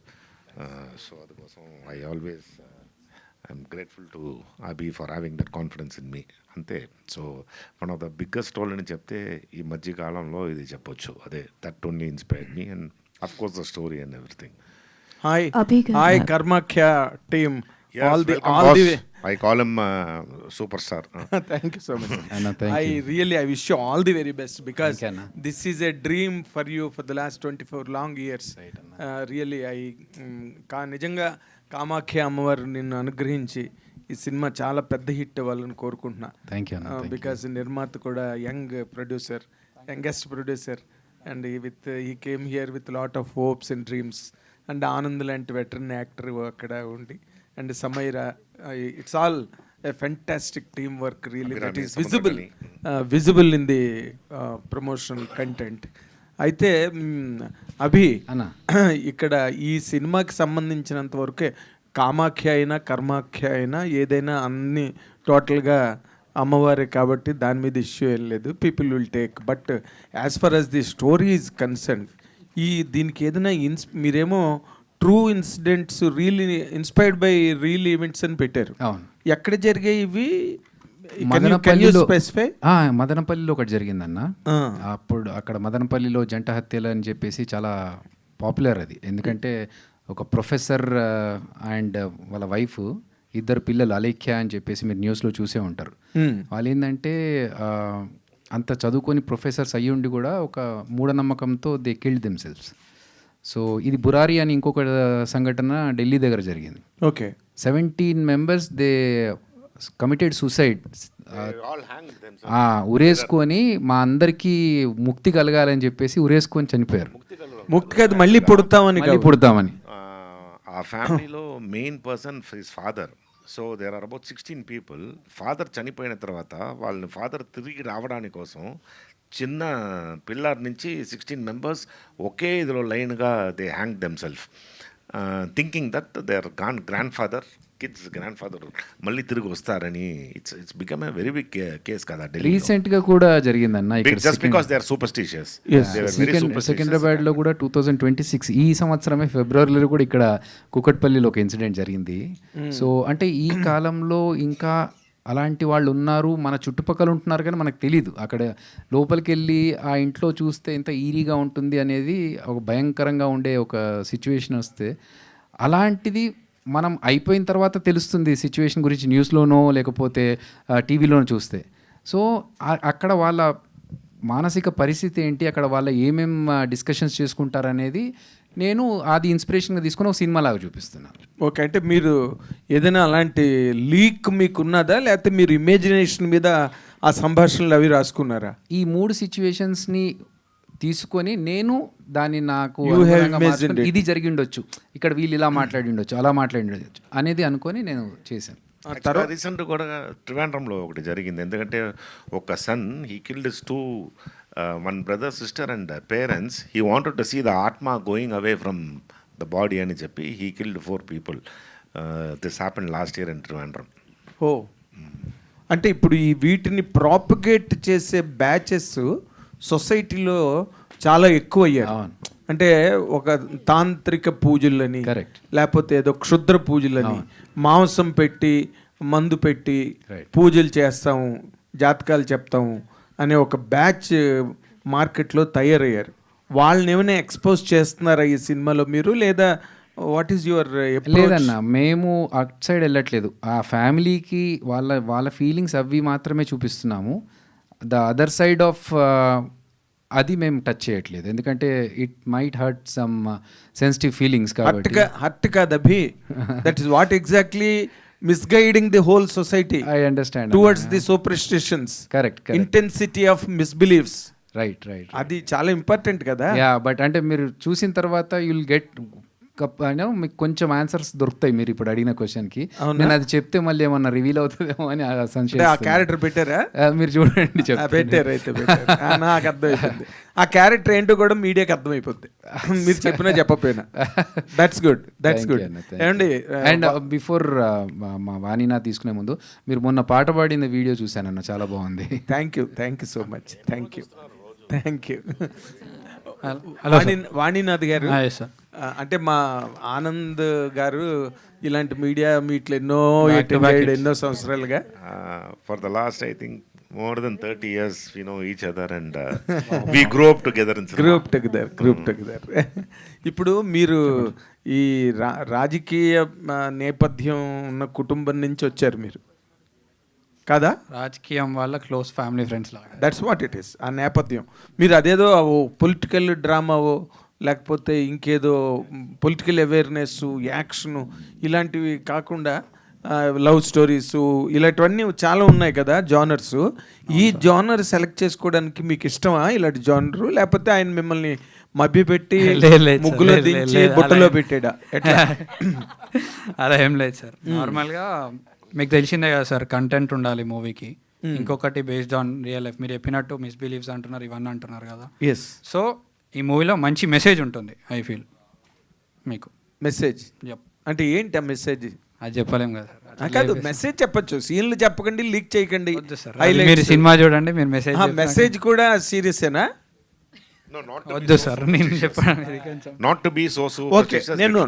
సో అందుకోసం I always I'm grateful to Abhi for having that confidence in me అంతే. So one of the biggest role అని చెప్తే ఈ మధ్య కాలంలో ఇది చెప్పొచ్చు. అదే that only inspired me and of course the story and everything. Hi Karmakhya team. All the I call him superstar. Thank you so much. Anna, thank you. I wish you all the very best because this is a dream for you for the last 24 long years. Really నిజంగా కామాఖ్య అమ్మవారు నిన్ను అనుగ్రహించి ఈ సినిమా చాలా పెద్ద హిట్ అవ్వాలని కోరుకుంటున్నా. Thank you. బికాస్ నిర్మాత కూడా youngest producer and he came here with lot of hopes and dreams. And Anand లాంటి వెటరన్ యాక్టర్ అక్కడ ఉండి and Samaira, it's all a fantastic teamwork really that is visible in the promotional content. అయితే అభి ఇక్కడ ఈ సినిమాకి సంబంధించినంత వరకే కామాఖ్య అయినా కర్మాఖ్య అయినా ఏదైనా అన్ని టోటల్గా అమ్మవారే కాబట్టి దాని మీద ఇష్యూ ఏం లేదు, people will take. But as for as the story is concern, దీనికి ఏదైనా మీరేమో true incidents real inspired by real events అని పెట్టారు. ఎక్కడ జరిగాయి ఇవి? మదనపల్లిలో ఒకటి జరిగిందన్న. అప్పుడు అక్కడ మదనపల్లిలో జంట హత్యలు అని చెప్పేసి చాలా పాపులర్ అది. ఎందుకంటే ఒక ప్రొఫెసర్ అండ్ వాళ్ళ వైఫ్, ఇద్దరు పిల్లలు అలేఖ్య అని చెప్పేసి మీరు న్యూస్లో చూసే ఉంటారు. వాళ్ళు ఏంటంటే అంత చదువుకొని ప్రొఫెసర్స్ అయ్యి ఉండి కూడా ఒక మూఢనమ్మకంతో దే కిల్డ్ దెమ్సెల్వ్స్. సో ఇది బురారి అని ఇంకొక సంఘటన ఢిల్లీ దగ్గర జరిగింది. Okay, 17 members they committed suicide. ఉరేసుకొని మా అందరికీ ముక్తి కలగాలని చెప్పేసి ఉరేసుకొని చనిపోయారు. ముక్తి కాదు, మళ్ళీ పుడతామని. ఆ ఫ్యామిలీలో main person his father. So there are about 16 people. Father చనిపోయిన తర్వాత వాళ్ళని ఫాదర్ తిరిగి రావడానికి కోసం చిన్న పిల్లర్ నుంచి 16 members ఒకే ఇదిలో లైన్గా they hang themselves, thinking that they are grand father kids grand father మళ్ళీ తిరిగి వస్తారని. It's become a very big case కదా. రీసెంట్ గా కూడా జరిగిందన్న, just because they are superstitious. Secunderabad లో కూడా 2026 ఈ సంవత్సరమే ఫిబ్రవరిలో కూడా ఇక్కడ కుకట్పల్లిలో ఒక ఇన్సిడెంట్ జరిగింది. సో అంటే ఈ కాలంలో ఇంకా అలాంటి వాళ్ళు ఉన్నారు, మన చుట్టుపక్కల ఉంటున్నారు, కానీ మనకు తెలీదు. అక్కడ లోపలికి వెళ్ళి ఆ ఇంట్లో చూస్తే ఎంత ఈరీగా ఉంటుంది అనేది ఒక భయంకరంగా ఉండే ఒక సిచ్యువేషన్ వస్తే, అలాంటిది మనం అయిపోయిన తర్వాత తెలుస్తుంది సిచ్యువేషన్ గురించి న్యూస్లోనో లేకపోతే టీవీలోనో చూస్తే. సో అక్కడ వాళ్ళ మానసిక పరిస్థితి ఏంటి, అక్కడ వాళ్ళ ఏమేం డిస్కషన్స్ చేసుకుంటారనేది నేను అది ఇన్స్పిరేషన్గా తీసుకుని ఒక సినిమా లాగా చూపిస్తున్నాను. ఓకే, అంటే మీరు ఏదైనా అలాంటి లీక్ మీకు ఉన్నదా, లేకపోతే మీరు ఇమేజినేషన్ మీద ఆ సంభాషణలు అవి రాసుకున్నారా? ఈ 3 సిచ్యువేషన్స్ని తీసుకొని నేను దాన్ని నాకు ఇది జరిగి ఉండొచ్చు, ఇక్కడ వీళ్ళు ఇలా మాట్లాడి ఉండొచ్చు, అలా మాట్లాడి ఉండొచ్చు అనేది అనుకొని నేను చేశాను. రీసెంట్ కూడా ట్రివాండ్రంలో ఒకటి జరిగింది. ఎందుకంటే ఒక sun he killed his 2 one brother, sister and parents. He wanted to see the atma going away from the body అని చెప్పి he killed 4 people. This happened last year in Trivandrum. అంటే ఇప్పుడు ఈ వీటిని ప్రాపగేట్ చేసే బ్యాచెస్ సొసైటీలో చాలా ఎక్కువ అయ్యారు. అంటే ఒక తాంత్రిక పూజలని, లేకపోతే ఏదో క్షుద్ర పూజలని, మాంసం పెట్టి మందు పెట్టి పూజలు చేస్తాము, జాతకాలు చెప్తాము అనే ఒక బ్యాచ్ మార్కెట్లో తయారయ్యారు. వాళ్ళని ఏమైనా ఎక్స్పోజ్ చేస్తున్నారా ఈ సినిమాలో మీరు, లేదా వాట్ ఈస్ యువర్? లేదన్న, మేము అట్ సైడ్ వెళ్ళట్లేదు. ఆ ఫ్యామిలీకి వాళ్ళ ఫీలింగ్స్ అవి మాత్రమే చూపిస్తున్నాము. ద అదర్ సైడ్ ఆఫ్ అది మేము టచ్ చేయట్లేదు, ఎందుకంటే it might hurt some sensitive feelings. కాబట్టి హర్ట్ కాదు Abhi, that is what exactly misguiding the whole society. I understand towards the superstitions. Correct. Intensity of misbeliefs. Right. అది చాలా ఇంపార్టెంట్ కదా. బట్ అంటే మీరు చూసిన తర్వాత యుల్ గెట్ మీకు కొంచెం ఆన్సర్స్ దొరుకుతాయి మీరు ఇప్పుడు అడిగిన క్వశ్చన్కి. నేను అది చెప్తే మళ్ళీ ఏమన్నా రివీల్ అవుతుందేమో అని సంశయం. ఆ క్యారెక్టర్ పెట్టారా? మీరు చూడండి. పెట్టారు అయితే నాకు అర్థమైపోయింది. ఆ క్యారెక్టర్ ఏంటో కూడా మీడియాకి అర్థమైపోద్ది, మీరు చెప్పినా చెప్పపోయినా. That's good. ఏమండి, అండ్ బిఫోర్ మా వాణినా తీసుకునే ముందు మీరు మొన్న పాట పాడిన వీడియో చూశానన్న, చాలా బాగుంది. Thank you so much. Thank you. Vaninath గారు, అంటే మా ఆనంద్ గారు ఇలాంటి మీడియా మీట్లు ఎన్నో attend అయ్యాడు ఎన్నో సంవత్సరాలుగా. For the last I think more than 30 years we know each other and we grew up together in cinema. Group together. ఇప్పుడు మీరు ఈ రాజకీయ నేపథ్యం ఉన్న కుటుంబం నుంచి వచ్చారు మీరు కదా? రాజకీయం వల్ల క్లోజ్ ఫ్యామిలీ ఫ్రెండ్స్ లాగా. That's what it is. ఆ నేపథ్యం మీరు అదేదో పొలిటికల్ డ్రామావో లేకపోతే ఇంకేదో పొలిటికల్ అవేర్నెస్ యాక్షను ఇలాంటివి కాకుండా లవ్ స్టోరీస్ ఇలాంటివన్నీ చాలా ఉన్నాయి కదా జానర్స్. ఈ జానర్ సెలెక్ట్ చేసుకోవడానికి మీకు ఇష్టమా ఇలాంటి జానర్, లేకపోతే ఆయన మిమ్మల్ని మభ్యపెట్టి ముగ్గులో దించి బుట్టలో పెట్టాడా ఎట్లా? అలా ఏం లేదు సార్. నార్మల్గా మీకు తెలిసిందే కదా సార్, కంటెంట్ ఉండాలి మూవీకి. ఇంకొకటి బేస్డ్ ఆన్ రియల్ లైఫ్. మీరు చెప్పినట్టు మిస్బిలీవ్స్ అంటున్నారు, ఇవన్నీ అంటున్నారు కదా. ఎస్. సో ఈ మూవీలో మంచి మెసేజ్ ఉంటుంది ఐ ఫీల్. మీకు మెసేజ్ అంటే ఏంటి ఆ మెసేజ్? అది చెప్పలేం కదా సార్. కాదు, మెసేజ్ చెప్పచ్చు, సీన్లు చెప్పకండి, లీక్ చేయకండి. మీరు సినిమా చూడండి, మీరు మెసేజ్ మెసేజ్ కూడా సీరియసేనా? వద్దు సార్, నేను చెప్పాను. Not to be so okay, నేను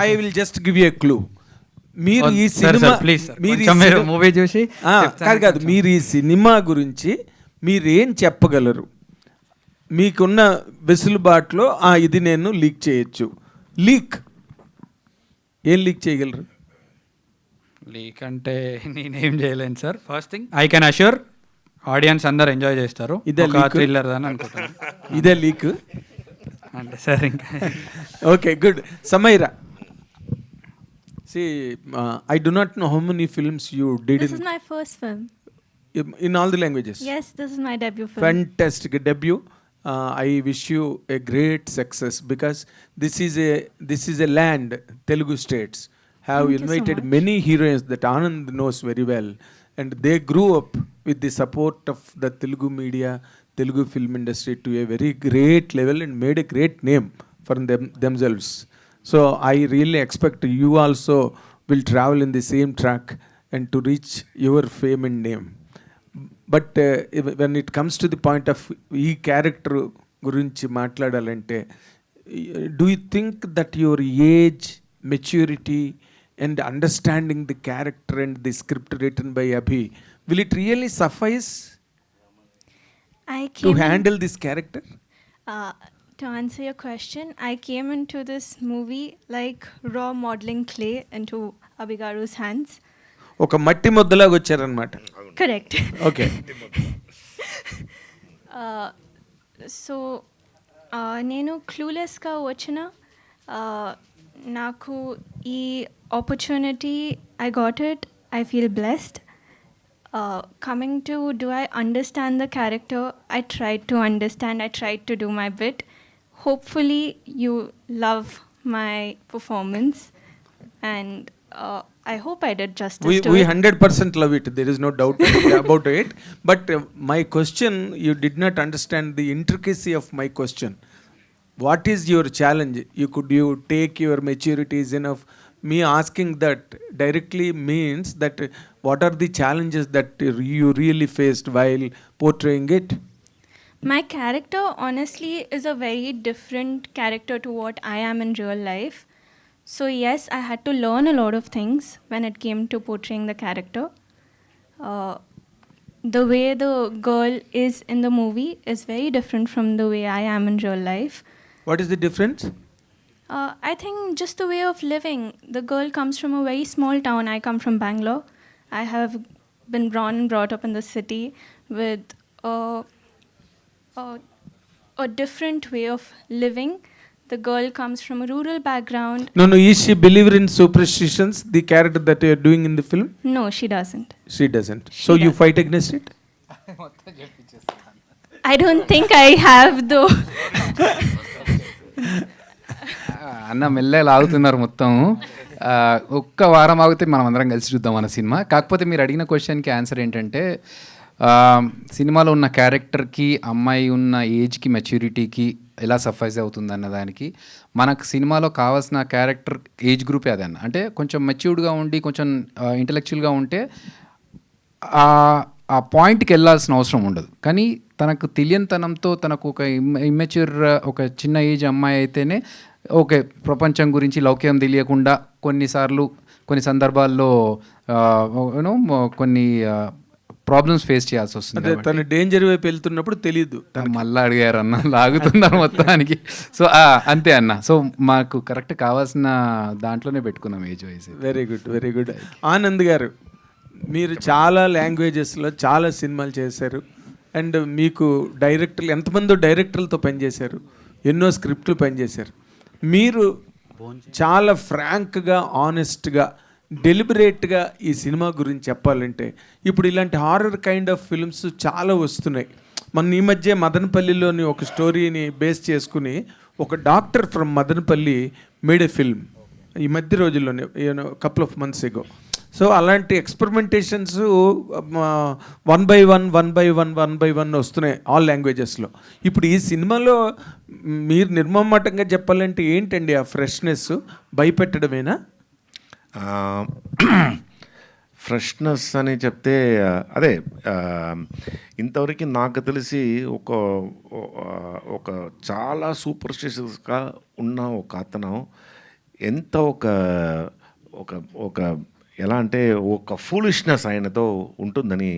I will just give you a clue. మీరు ఈ సినిమా మీరు మూవీ చూసి కాదు మీరు ఈ సినిమా గురించి మీరేం చెప్పగలరు? మీకున్న వెసులుబాటులో ఇది నేను లీక్ చేయొచ్చు. ఏం లీక్ చేయగలరు? లీక్ అంటే నేనేం చేయలేను sir. First thing I can assure audience అందరు ఎంజాయ్ చేస్తారు. ఇదే థ్రిల్లర్ అని అనుకుంటాను. ఇదే లీక్ అంటే సార్ ఇంకా okay, good. Samaira, see, I do not know how many films you did. This is my first film. In all the languages? Yes, this is my debut film. Fantastic debut. I wish you a great success because this is a land, Telugu states have invited many heroines that Anand knows very well, and they grew up with the support of the Telugu media, Telugu film industry to a very great level and made a great name for themselves. So I really expect you also will travel in the same track and to reach your fame and name. But when it comes to the point of ఈ క్యారెక్టర్ గురించి మాట్లాడాలంటే, do you think that your age, maturity and understanding the character and the script written by Abhi, will it really suffice to handle this character? To answer your question, I came into this movie like raw modeling clay into Abhigaru's hands. ఒక మట్టి ముద్దలాగా వచ్చారనమాట. Correct. Okay. సో నేను క్లూలెస్గా వచ్చిన నాకు ఈ opportunity I got it. I feel blessed. Coming to, do I understand the character? I tried to understand. I tried to do my bit. Hopefully you love my performance, and I hope I did justice to it. We 100% love it. There is no doubt about it. But my question, you did not understand the intricacy of my question. What is your challenge? You take your maturities enough? Me asking that directly means that what are the challenges that you really faced while portraying it? My character honestly is a very different character to what I am in real life. So yes, I had to learn a lot of things when it came to portraying the character. The way the girl is in the movie is very different from the way I am in real life. What is the difference? I think just the way of living. The girl comes from a very small town. I come from Bangalore. I have been born and brought up in the city with a different way of living. The girl comes from a rural background. No, is she believer in superstitions, the character that you are doing in the film? No, she doesn't. She doesn't. So you fight against it? I don't think I have though. అన్న మెల్లగా లాగుతున్నారు మొత్తం. ఒక్క వారం ఆగితే మనం అందరం కలిసి చూద్దాం మన సినిమా. కాకపోతే మీరు అడిగిన క్వశ్చన్కి ఆన్సర్ ఏంటంటే, సినిమాలో ఉన్న క్యారెక్టర్కి అమ్మాయి ఉన్న ఏజ్కి మెచ్యూరిటీకి ఎలా సఫైజ్ అవుతుంది అన్న దానికి మనకు సినిమాలో కావాల్సిన క్యారెక్టర్ ఏజ్ గ్రూపే అదన్న. అంటే కొంచెం మెచ్యూర్డ్గా ఉండి కొంచెం ఇంటలెక్చువల్గా ఉంటే ఆ పాయింట్కి వెళ్ళాల్సిన అవసరం ఉండదు. కానీ తనకు తెలియనితనంతో తనకు ఒక ఇమ్మెచ్యూర్ ఒక చిన్న ఏజ్ అమ్మాయి అయితేనే ఓకే ప్రపంచం గురించి లౌక్యం తెలియకుండా కొన్ని సందర్భాల్లో యూనో కొన్ని ప్రాబ్లమ్స్ ఫేస్ చేయాల్సి వస్తుంది. అదే తను డేంజర్ వైపు వెళ్తున్నప్పుడు తెలియదు. మళ్ళీ అడిగారు అన్న, లాగుతున్నారు మొత్తానికి. సో అంతే అన్న. సో మాకు కరెక్ట్ కావాల్సిన దాంట్లోనే పెట్టుకున్నాం age wise. Very good, very good. Anand గారు, మీరు చాలా లాంగ్వేజెస్లో చాలా సినిమాలు చేశారు అండ్ మీకు డైరెక్టర్లు ఎంతమందో డైరెక్టర్లతో పనిచేశారు, ఎన్నో స్క్రిప్ట్లు పనిచేశారు. మీరు చాలా ఫ్రాంక్గా, ఆనెస్ట్గా, డెలిబరేట్గా ఈ సినిమా గురించి చెప్పాలంటే, ఇప్పుడు ఇలాంటి హారర్ కైండ్ ఆఫ్ ఫిల్మ్స్ చాలా వస్తున్నాయి. మన ఈ మధ్య మదనపల్లిలోని ఒక స్టోరీని బేస్ చేసుకుని ఒక doctor from Madanapalle made a film ఈ మధ్య రోజుల్లోనే, couple of months ago. So అలాంటి ఎక్స్పెరిమెంటేషన్స్ 1 by 1 వస్తున్నాయి ఆల్ లాంగ్వేజెస్లో. ఇప్పుడు ఈ సినిమాలో మీరు నిర్మమాటంగా చెప్పాలంటే ఏంటండి ఆ ఫ్రెష్నెస్? భయపెట్టడమేనా? ఫ్రెష్నెస్ అని చెప్తే అదే ఇంతవరకు నాకు తెలిసి ఒక చాలా సూపర్స్టిషియస్గా ఉన్న ఒక అతను ఎంత ఒక ఎలా అంటే ఒక ఫూలిష్నెస్ ఆయనతో ఉంటుందని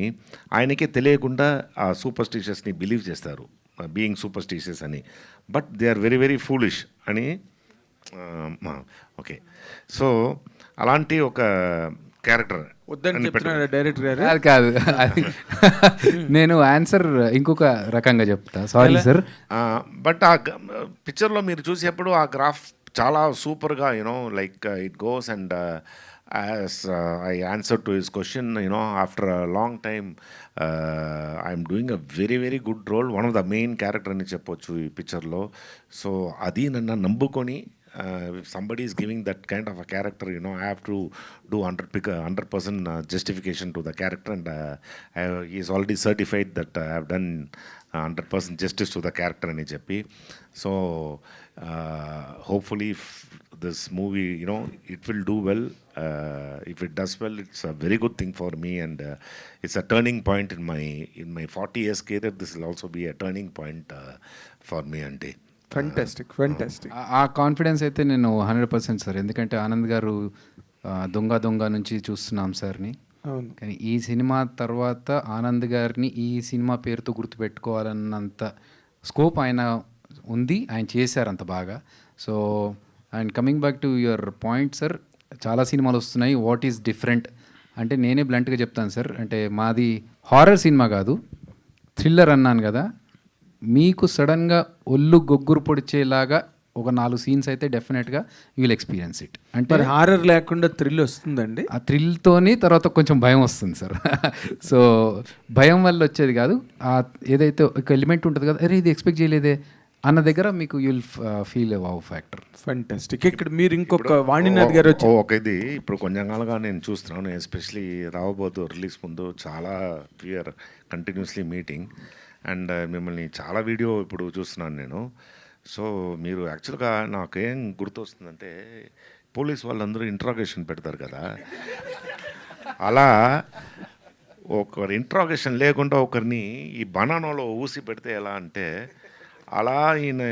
ఆయనకే తెలియకుండా ఆ సూపర్స్టిషియస్ని బిలీవ్ చేస్తారు, బీయింగ్ సూపర్స్టిషియస్ అని. But they are very very foolish అని. ఓకే, సో అలాంటి ఒక క్యారెక్టర్ వద్దని చెప్పిన డైరెక్టర్ గారు కాదు, అది నేను ఆన్సర్ ఇంకొక రకంగా చెప్తా, సారీ సార్. బట్ ఆ పిక్చర్లో మీరు చూసేప్పుడు ఆ గ్రాఫ్ చాలా సూపర్గా like it goes and as I answered to his question, after a long time, I'm doing a very very good role, one of the main character అని చెప్పొచ్చు ఈ పిక్చర్లో. సో అది నన్ను నమ్ముకొని if somebody is giving that kind of a character, I have to do 100% justification to the character, and he is already certified that I have done 100% justice to the character అని చెప్పి. So hopefully this movie, it will do well. If it does well, it's a very good thing for me, and it's a turning point in my 40 years career. This will also be a turning point for me ante. Fantastic, fantastic. ఆ కాన్ఫిడెన్స్ అయితే నేను 100% సార్. ఎందుకంటే ఆనంద్ గారు దొంగ నుంచి చూస్తున్నాం సార్ని, కానీ ఈ సినిమా తర్వాత ఆనంద్ గారిని ఈ సినిమా పేరుతో గుర్తుపెట్టుకోవాలన్నంత స్కోప్ ఆయన ఉంది, ఆయన చేశారు అంత బాగా. So and coming back to your point sir, చాలా సినిమాలు వస్తున్నాయి. వాట్ ఈస్ డిఫరెంట్ అంటే నేనే బ్లంట్గా చెప్తాను సార్. అంటే మాది హారర్ సినిమా కాదు, థ్రిల్లర్ అన్నాను కదా. మీకు సడన్గా ఒళ్ళు గొగ్గురు పొడిచేలాగా ఒక 4 సీన్స్ అయితే డెఫినెట్గా యూ విల్ ఎక్స్పీరియన్స్ ఇట్. అంటే హారర్ లేకుండా థ్రిల్ వస్తుందండి. ఆ థ్రిల్తోని తర్వాత కొంచెం భయం వస్తుంది సార్. సో భయం వల్ల వచ్చేది కాదు, ఏదైతే ఒక ఎలిమెంట్ ఉంటుంది కదా, అరే ఇది ఎక్స్పెక్ట్ చేయలేదే అన్న దగ్గర మీకు you'll feel wow factor. Fantastic. ఇక్కడ మీరు ఇంకొక వాణినాథ్ గారు వచ్చి ఒక ఇది ఇప్పుడు కొంచెం కాలంగా నేను చూస్తున్నాను, ఎస్పెషలీ రావబోతు రిలీజ్ ముందు చాలా వీఆర్ కంటిన్యూస్లీ మీటింగ్ అండ్ మిమ్మల్ని చాలా వీడియో ఇప్పుడు చూస్తున్నాను నేను. సో మీరు యాక్చువల్గా నాకేం గుర్తొస్తుందంటే, పోలీస్ వాళ్ళందరూ ఇంట్రాగేషన్ పెడతారు కదా, అలా ఒకరి ఇంట్రాగేషన్ లేకుండా ఒకరిని ఈ బనానాలో ఊసి పెడితే ఎలా అంటే, అలా ఈయన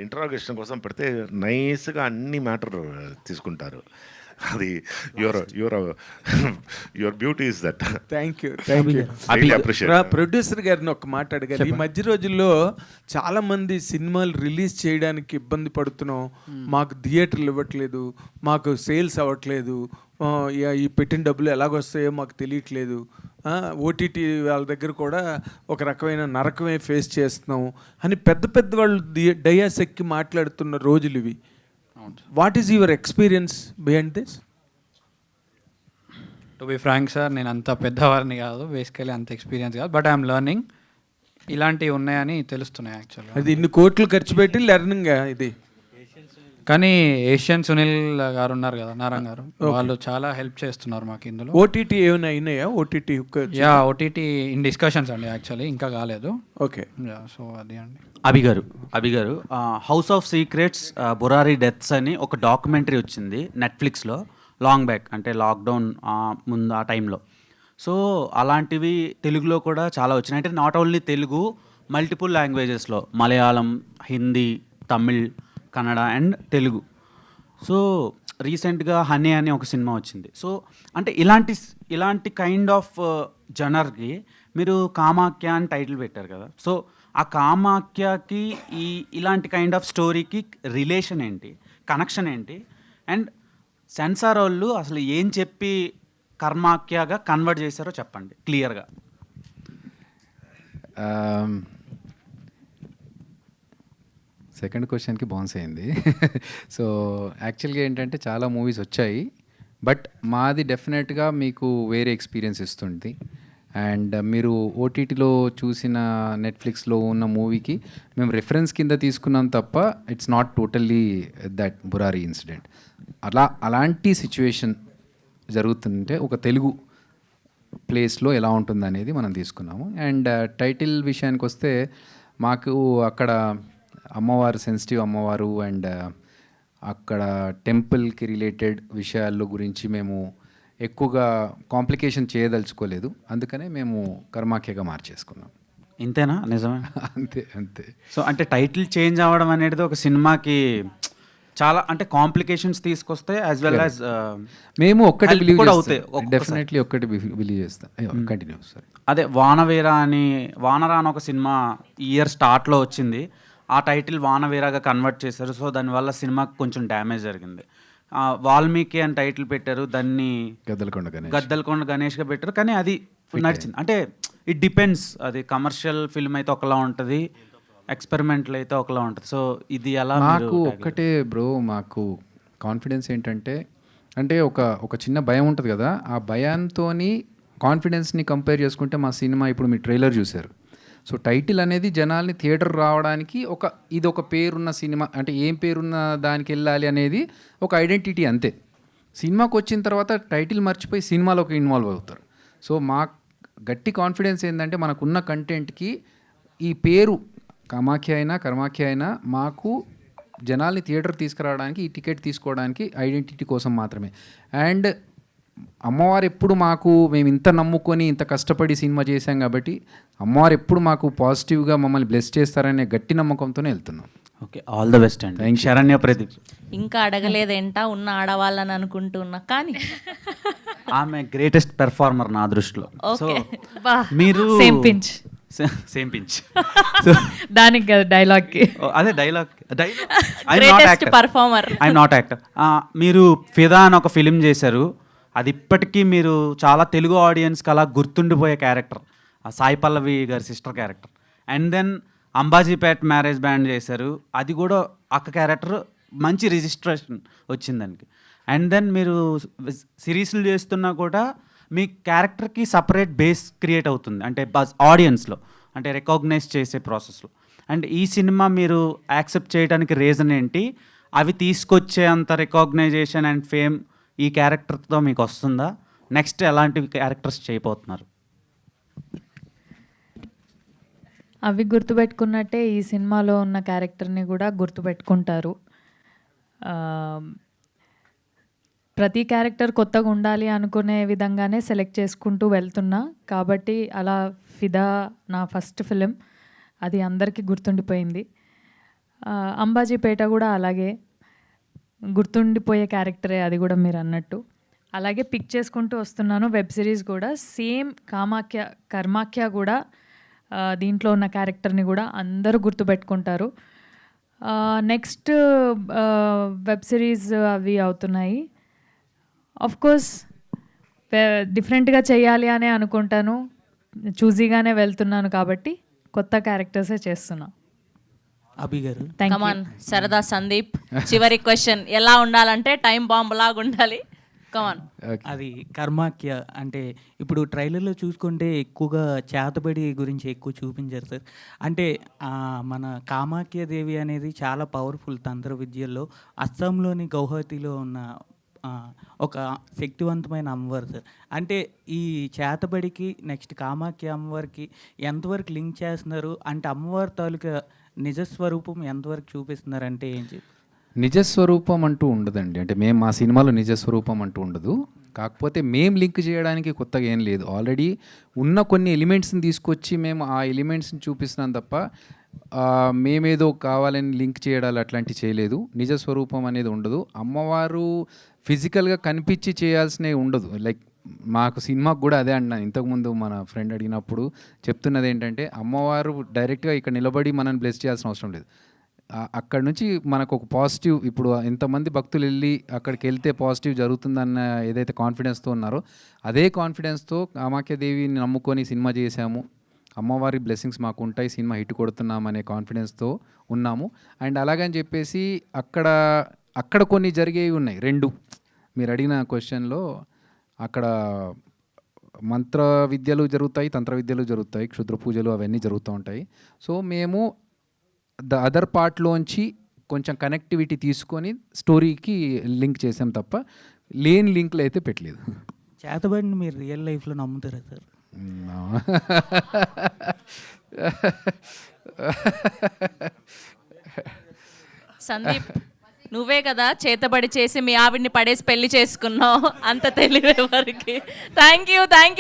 ఇంట్రాగేషన్ కోసం పెడితే నైస్గా అన్ని మ్యాటర్ తీసుకుంటారు. అది your beauty is that. Thank you. Producer గారిని ఒక మాట అడగాలి. ఈ మధ్య రోజుల్లో చాలామంది సినిమాలు రిలీజ్ చేయడానికి ఇబ్బంది పడుతున్నాం, మాకు థియేటర్లు ఇవ్వట్లేదు, మాకు సేల్స్ అవ్వట్లేదు, ఈ పెట్టిన డబ్బులు ఎలాగొస్తాయో మాకు తెలియట్లేదు, ఓటీటీ వాళ్ళ దగ్గర కూడా ఒక రకమైన నరకమే ఫేస్ చేస్తున్నాం అని పెద్ద వాళ్ళు డయాస్ ఎక్కి మాట్లాడుతున్న రోజులు ఇవి. What is your experience behind this? To be frank sir, నేను అంత పెద్దవారిని కాదు, బేసికలీ అంత ఎక్స్పీరియన్స్ కాదు, బట్ ఐఎమ్ లెర్నింగ్. ఇలాంటివి ఉన్నాయని తెలుస్తున్నాయి యాక్చువల్గా. అది ఇన్ని కోట్లు ఖర్చు పెట్టి లెర్నింగ్ ఇది. కానీ ఏషియన్ సునీల్ గారు ఉన్నారు కదా, నారాయణ గారు, వాళ్ళు చాలా హెల్ప్ చేస్తున్నారు మాకు ఇందులో. ఓటీటీ ఏమైనా అయినాయా? ఓటీటీ ఓటీటీ ఇన్ డిస్కషన్స్ అండి, యాక్చువల్లీ ఇంకా కాలేదు. ఓకే, సో అది అండి. అభి గారు house of secrets Burari deaths అని ఒక డాక్యుమెంటరీ వచ్చింది నెట్ఫ్లిక్స్లో లాంగ్ బ్యాక్, అంటే లాక్డౌన్ ముందు ఆ టైంలో. సో అలాంటివి తెలుగులో కూడా చాలా వచ్చినాయి. అంటే నాట్ ఓన్లీ తెలుగు, మల్టిపుల్ లాంగ్వేజెస్లో, మలయాళం, హిందీ, తమిళ్, కన్నడ అండ్ తెలుగు. సో రీసెంట్గా హనీ అని ఒక సినిమా వచ్చింది. సో అంటే ఇలాంటి కైండ్ ఆఫ్ జనర్కి మీరు కామాఖ్య అని టైటిల్ పెట్టారు కదా. సో ఆ కామాఖ్యకి ఇలాంటి కైండ్ ఆఫ్ స్టోరీకి రిలేషన్ ఏంటి, కనెక్షన్ ఏంటి, అండ్ సెన్సార్ వాళ్ళు అసలు ఏం చెప్పి కర్మాఖ్యగా కన్వర్ట్ చేశారో చెప్పండి క్లియర్గా. సెకండ్ క్వశ్చన్కి బౌన్స్ అయింది. సో యాక్చువల్గా ఏంటంటే చాలా మూవీస్ వచ్చాయి, బట్ మాది డెఫినెట్గా మీకు వేరే ఎక్స్పీరియన్స్ ఇస్తుంది. అండ్ మీరు ఓటీటీలో చూసిన నెట్ఫ్లిక్స్లో ఉన్న మూవీకి మేము రెఫరెన్స్ కింద తీసుకున్నాం తప్ప it's not totally that Burari incident. అలాంటి సిచ్యువేషన్ జరుగుతుంటే ఒక తెలుగు ప్లేస్లో ఎలా ఉంటుంది అనేది మనం తీసుకున్నాము. అండ్ టైటిల్ విషయానికి వస్తే మాకు అక్కడ అమ్మవారు, సెన్సిటివ్ అమ్మవారు, అండ్ అక్కడ టెంపుల్కి రిలేటెడ్ విషయాల గురించి మేము ఎక్కువగా కాంప్లికేషన్ చేయదలుచుకోలేదు, అందుకనే మేము కర్మాఖ్యగా మార్చేసుకున్నాం. ఇంతేనా? నిజమే. అంతే. సో అంటే టైటిల్ చేంజ్ అవ్వడం అనేది ఒక సినిమాకి చాలా అంటే కాంప్లికేషన్స్ తీసుకొస్తే యాజ్ వెల్ యాజ్ మేము ఒక్కటి బిలీవ్ కూడా అవుతాయి, అవుతాయి. డెఫినెట్లీ ఒక్కటి బిలీవ్ చేస్తాం. Continue sir. అదే వానరా అని ఒక సినిమా ఇయర్ స్టార్ట్లో వచ్చింది. ఆ టైటిల్ వానవీరాగా కన్వర్ట్ చేశారు. సో దానివల్ల సినిమాకి కొంచెం డ్యామేజ్ జరిగింది. వాల్మీకి అని టైటిల్ పెట్టారు, దాన్ని గద్దలకొండ గణేష్గా పెట్టారు, కానీ అది నడిచింది. అంటే ఇట్ డిపెండ్స్, అది కమర్షియల్ ఫిల్మ్ అయితే ఒకలా ఉంటుంది, ఎక్స్పెరిమెంటల్ అయితే ఒకలా ఉంటుంది. సో ఇది ఎలా? మాకు ఒక్కటే బ్రో, మాకు కాన్ఫిడెన్స్ ఏంటంటే అంటే ఒక చిన్న భయం ఉంటుంది కదా, ఆ భయంతో కాన్ఫిడెన్స్ని కంపేర్ చేసుకుంటే మా సినిమా ఇప్పుడు మీ ట్రైలర్ చూశారు. సో టైటిల్ అనేది జనాల్ని థియేటర్ రావడానికి ఇది ఒక పేరున్న సినిమా, అంటే ఏం పేరున్న దానికి వెళ్ళాలి అనేది ఒక ఐడెంటిటీ అంతే. సినిమాకి వచ్చిన తర్వాత టైటిల్ మర్చిపోయి సినిమాలోకి ఇన్వాల్వ్ అవుతారు. సో మా గట్టి కాన్ఫిడెన్స్ ఏంటంటే మనకున్న కంటెంట్కి ఈ పేరు కామాఖ్య అయినా కర్మాఖ్య అయినా మాకు జనాల్ని థియేటర్ తీసుకురావడానికి, ఈ టికెట్ తీసుకోవడానికి ఐడెంటిటీ కోసం మాత్రమే. అండ్ అమ్మవారు ఎప్పుడు మేము ఇంత నమ్ముకొని ఇంత కష్టపడి సినిమా చేశాం కాబట్టి అమ్మవారు ఎప్పుడు మాకు పాజిటివ్గా మమ్మల్ని బ్లెస్ చేస్తారనే గట్టి నమ్మకంతోనే వెళ్తున్నాం. ఓకే, ఆల్ ద బెస్ట్ అండి. శరణ్య ప్రదీప్. ఇంకా అడగలేదేంటా ఉన్న ఆడవాళ్ళని అనుకుంటున్నా, కానీ ఆమె గ్రేటెస్ట్ పెర్ఫార్మర్ నా దృష్టిలో. సో మీరు సేమ్ పించ్ దానికి కదా డైలాగ్కి. అదే dialogue performer. I not actor. మీరు ఫిదా అని ఒక ఫిలిం చేశారు, అది ఇప్పటికీ మీరు చాలా తెలుగు ఆడియన్స్కి అలా గుర్తుండిపోయే క్యారెక్టర్, సాయి పల్లవి గారి sister character. And then Ambajipet marriage band చేశారు, అది కూడా ఒక క్యారెక్టర్ మంచి రిజిస్ట్రేషన్ వచ్చింది దానికి. అండ్ దెన్ మీరు సిరీస్లు చేస్తున్నా కూడా మీ క్యారెక్టర్కి సపరేట్ బేస్ క్రియేట్ అవుతుంది, అంటే ఆడియన్స్లో, అంటే రికగ్నైజ్ చేసే ప్రాసెస్లో. అండ్ ఈ సినిమా మీరు యాక్సెప్ట్ చేయడానికి రీజన్ ఏంటి? అవి తీసుకొచ్చే అంత రికగ్నైజేషన్ అండ్ ఫేమ్ ఈ క్యారెక్టర్తో మీకు వస్తుందా? నెక్స్ట్ ఎలాంటి క్యారెక్టర్స్ చేయబోతున్నారు? అవి గుర్తుపెట్టుకున్నట్టే ఈ సినిమాలో ఉన్న క్యారెక్టర్ని కూడా గుర్తుపెట్టుకుంటారు. ప్రతి క్యారెక్టర్ కొత్తగా ఉండాలి అనుకునే విధంగానే సెలెక్ట్ చేసుకుంటూ వెళ్తున్నా కాబట్టి అలా ఫిదా నా ఫస్ట్ ఫిలిం, అది అందరికీ గుర్తుండిపోయింది. అంబాజీపేట కూడా అలాగే గుర్తుండిపోయే క్యారెక్టరే, అది కూడా మీరు అన్నట్టు. అలాగే పిక్ చేసుకుంటూ వస్తున్నాను. వెబ్ సిరీస్ కూడా సేమ్ కర్మాఖ్య కూడా దీంట్లో ఉన్న క్యారెక్టర్ని కూడా అందరూ గుర్తుపెట్టుకుంటారు. నెక్స్ట్ వెబ్ సిరీస్ అవి అవుతున్నాయి. ఆఫ్ కోర్స్ డిఫరెంట్గా చేయాలి అనే అనుకుంటాను, చూజీగానే వెళ్తున్నాను కాబట్టి కొత్త క్యారెక్టర్సే చేస్తున్నా. అభి గారు, కమాన్ సరదా సందీప్, చివరి క్వశ్చన్. ఎలా ఉండాలంటే టైం బాంబ్ లాగా ఉండాలి, కమాన్. అది కర్మాఖ్య అంటే ఇప్పుడు ట్రైలర్లో చూసుకుంటే ఎక్కువగా చేతబడి గురించి ఎక్కువ చూపించారు సార్. అంటే మన కామాఖ్య దేవి అనేది చాలా పవర్ఫుల్ తంత్ర విద్యల్లో. అస్సాంలోని గౌహతిలో ఉన్న ఒక శక్తివంతమైన అమ్మవారు సార్. అంటే ఈ చేతబడికి నెక్స్ట్ కామాఖ్య అమ్మవారికి ఎంతవరకు లింక్ చేస్తున్నారు? అంటే అమ్మవారి తాలూకా నిజస్వరూపం ఎంతవరకు చూపిస్తున్నారంటే ఏం చెప్పి? నిజస్వరూపం అంటూ ఉండదండి, అంటే మేము మా సినిమాలో నిజస్వరూపం అంటూ ఉండదు. కాకపోతే మేము లింక్ చేయడానికి కొత్తగా ఏం లేదు. ఆల్రెడీ ఉన్న కొన్ని ఎలిమెంట్స్ని తీసుకొచ్చి మేము ఆ ఎలిమెంట్స్ని చూపిస్తున్నాం తప్ప మేమేదో కావాలని లింక్ చేయడాలు అట్లాంటివి చేయలేదు. నిజ స్వరూపం అనేది ఉండదు. అమ్మవారు ఫిజికల్గా కనిపించి చేయాల్సినవి ఉండదు. లైక్ మాకు సినిమాకు కూడా అదే అన్నా, ఇంతకుముందు మన ఫ్రెండ్ అడిగినప్పుడు చెప్తున్నది ఏంటంటే, అమ్మవారు డైరెక్ట్గా ఇక్కడ నిలబడి మనల్ని బ్లెస్ చేయాల్సిన అవసరం లేదు. అక్కడ నుంచి మనకు ఒక పాజిటివ్, ఇప్పుడు ఎంతమంది భక్తులు వెళ్ళి అక్కడికి వెళ్తే పాజిటివ్ జరుగుతుందన్న ఏదైతే కాన్ఫిడెన్స్తో ఉన్నారో, అదే కాన్ఫిడెన్స్తో కామాఖ్యాదేవిని నమ్ముకొని సినిమా చేశాము, అమ్మవారి బ్లెస్సింగ్స్ మాకు ఉంటాయి, సినిమా హిట్ కొడుతున్నాం అనే కాన్ఫిడెన్స్తో ఉన్నాము. అండ్ అలాగని చెప్పేసి అక్కడ కొన్ని జరిగేవి ఉన్నాయి. రెండు మీరు అడిగిన క్వశ్చన్లో, అక్కడ మంత్ర విద్యలు జరుగుతాయి, తంత్ర విద్యలు జరుగుతాయి, క్షుద్ర పూజలు అవన్నీ జరుగుతూ ఉంటాయి. సో మేము ద అదర్ పార్ట్లోంచి కొంచెం కనెక్టివిటీ తీసుకొని స్టోరీకి లింక్ చేసాం తప్ప లేని లింక్లు అయితే పెట్టలేదు. చేతబడిని మీరు రియల్ లైఫ్లో నమ్ముతారా సార్? సందీప్, నువ్వే కదా చేతబడి చేసి మీ ఆవిడ్ని పడేసి పెళ్లి చేసుకున్నావు, అంత తెలివే వరకు. Thank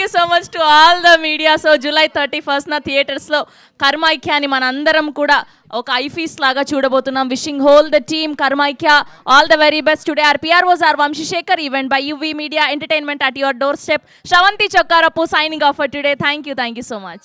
you so much to all the media. So July 31st థియేటర్స్లో కర్మైక్యాని మనందరం కూడా ఒక ఐఫీస్ లాగా చూడబోతున్నాం. Wishing whole the team Karmaikya all the very best. Today our PROs are Vamshishekar, event by UV Media Entertainment at your doorstep. Shravanti Chokkarappu signing off for today. Thank you so much.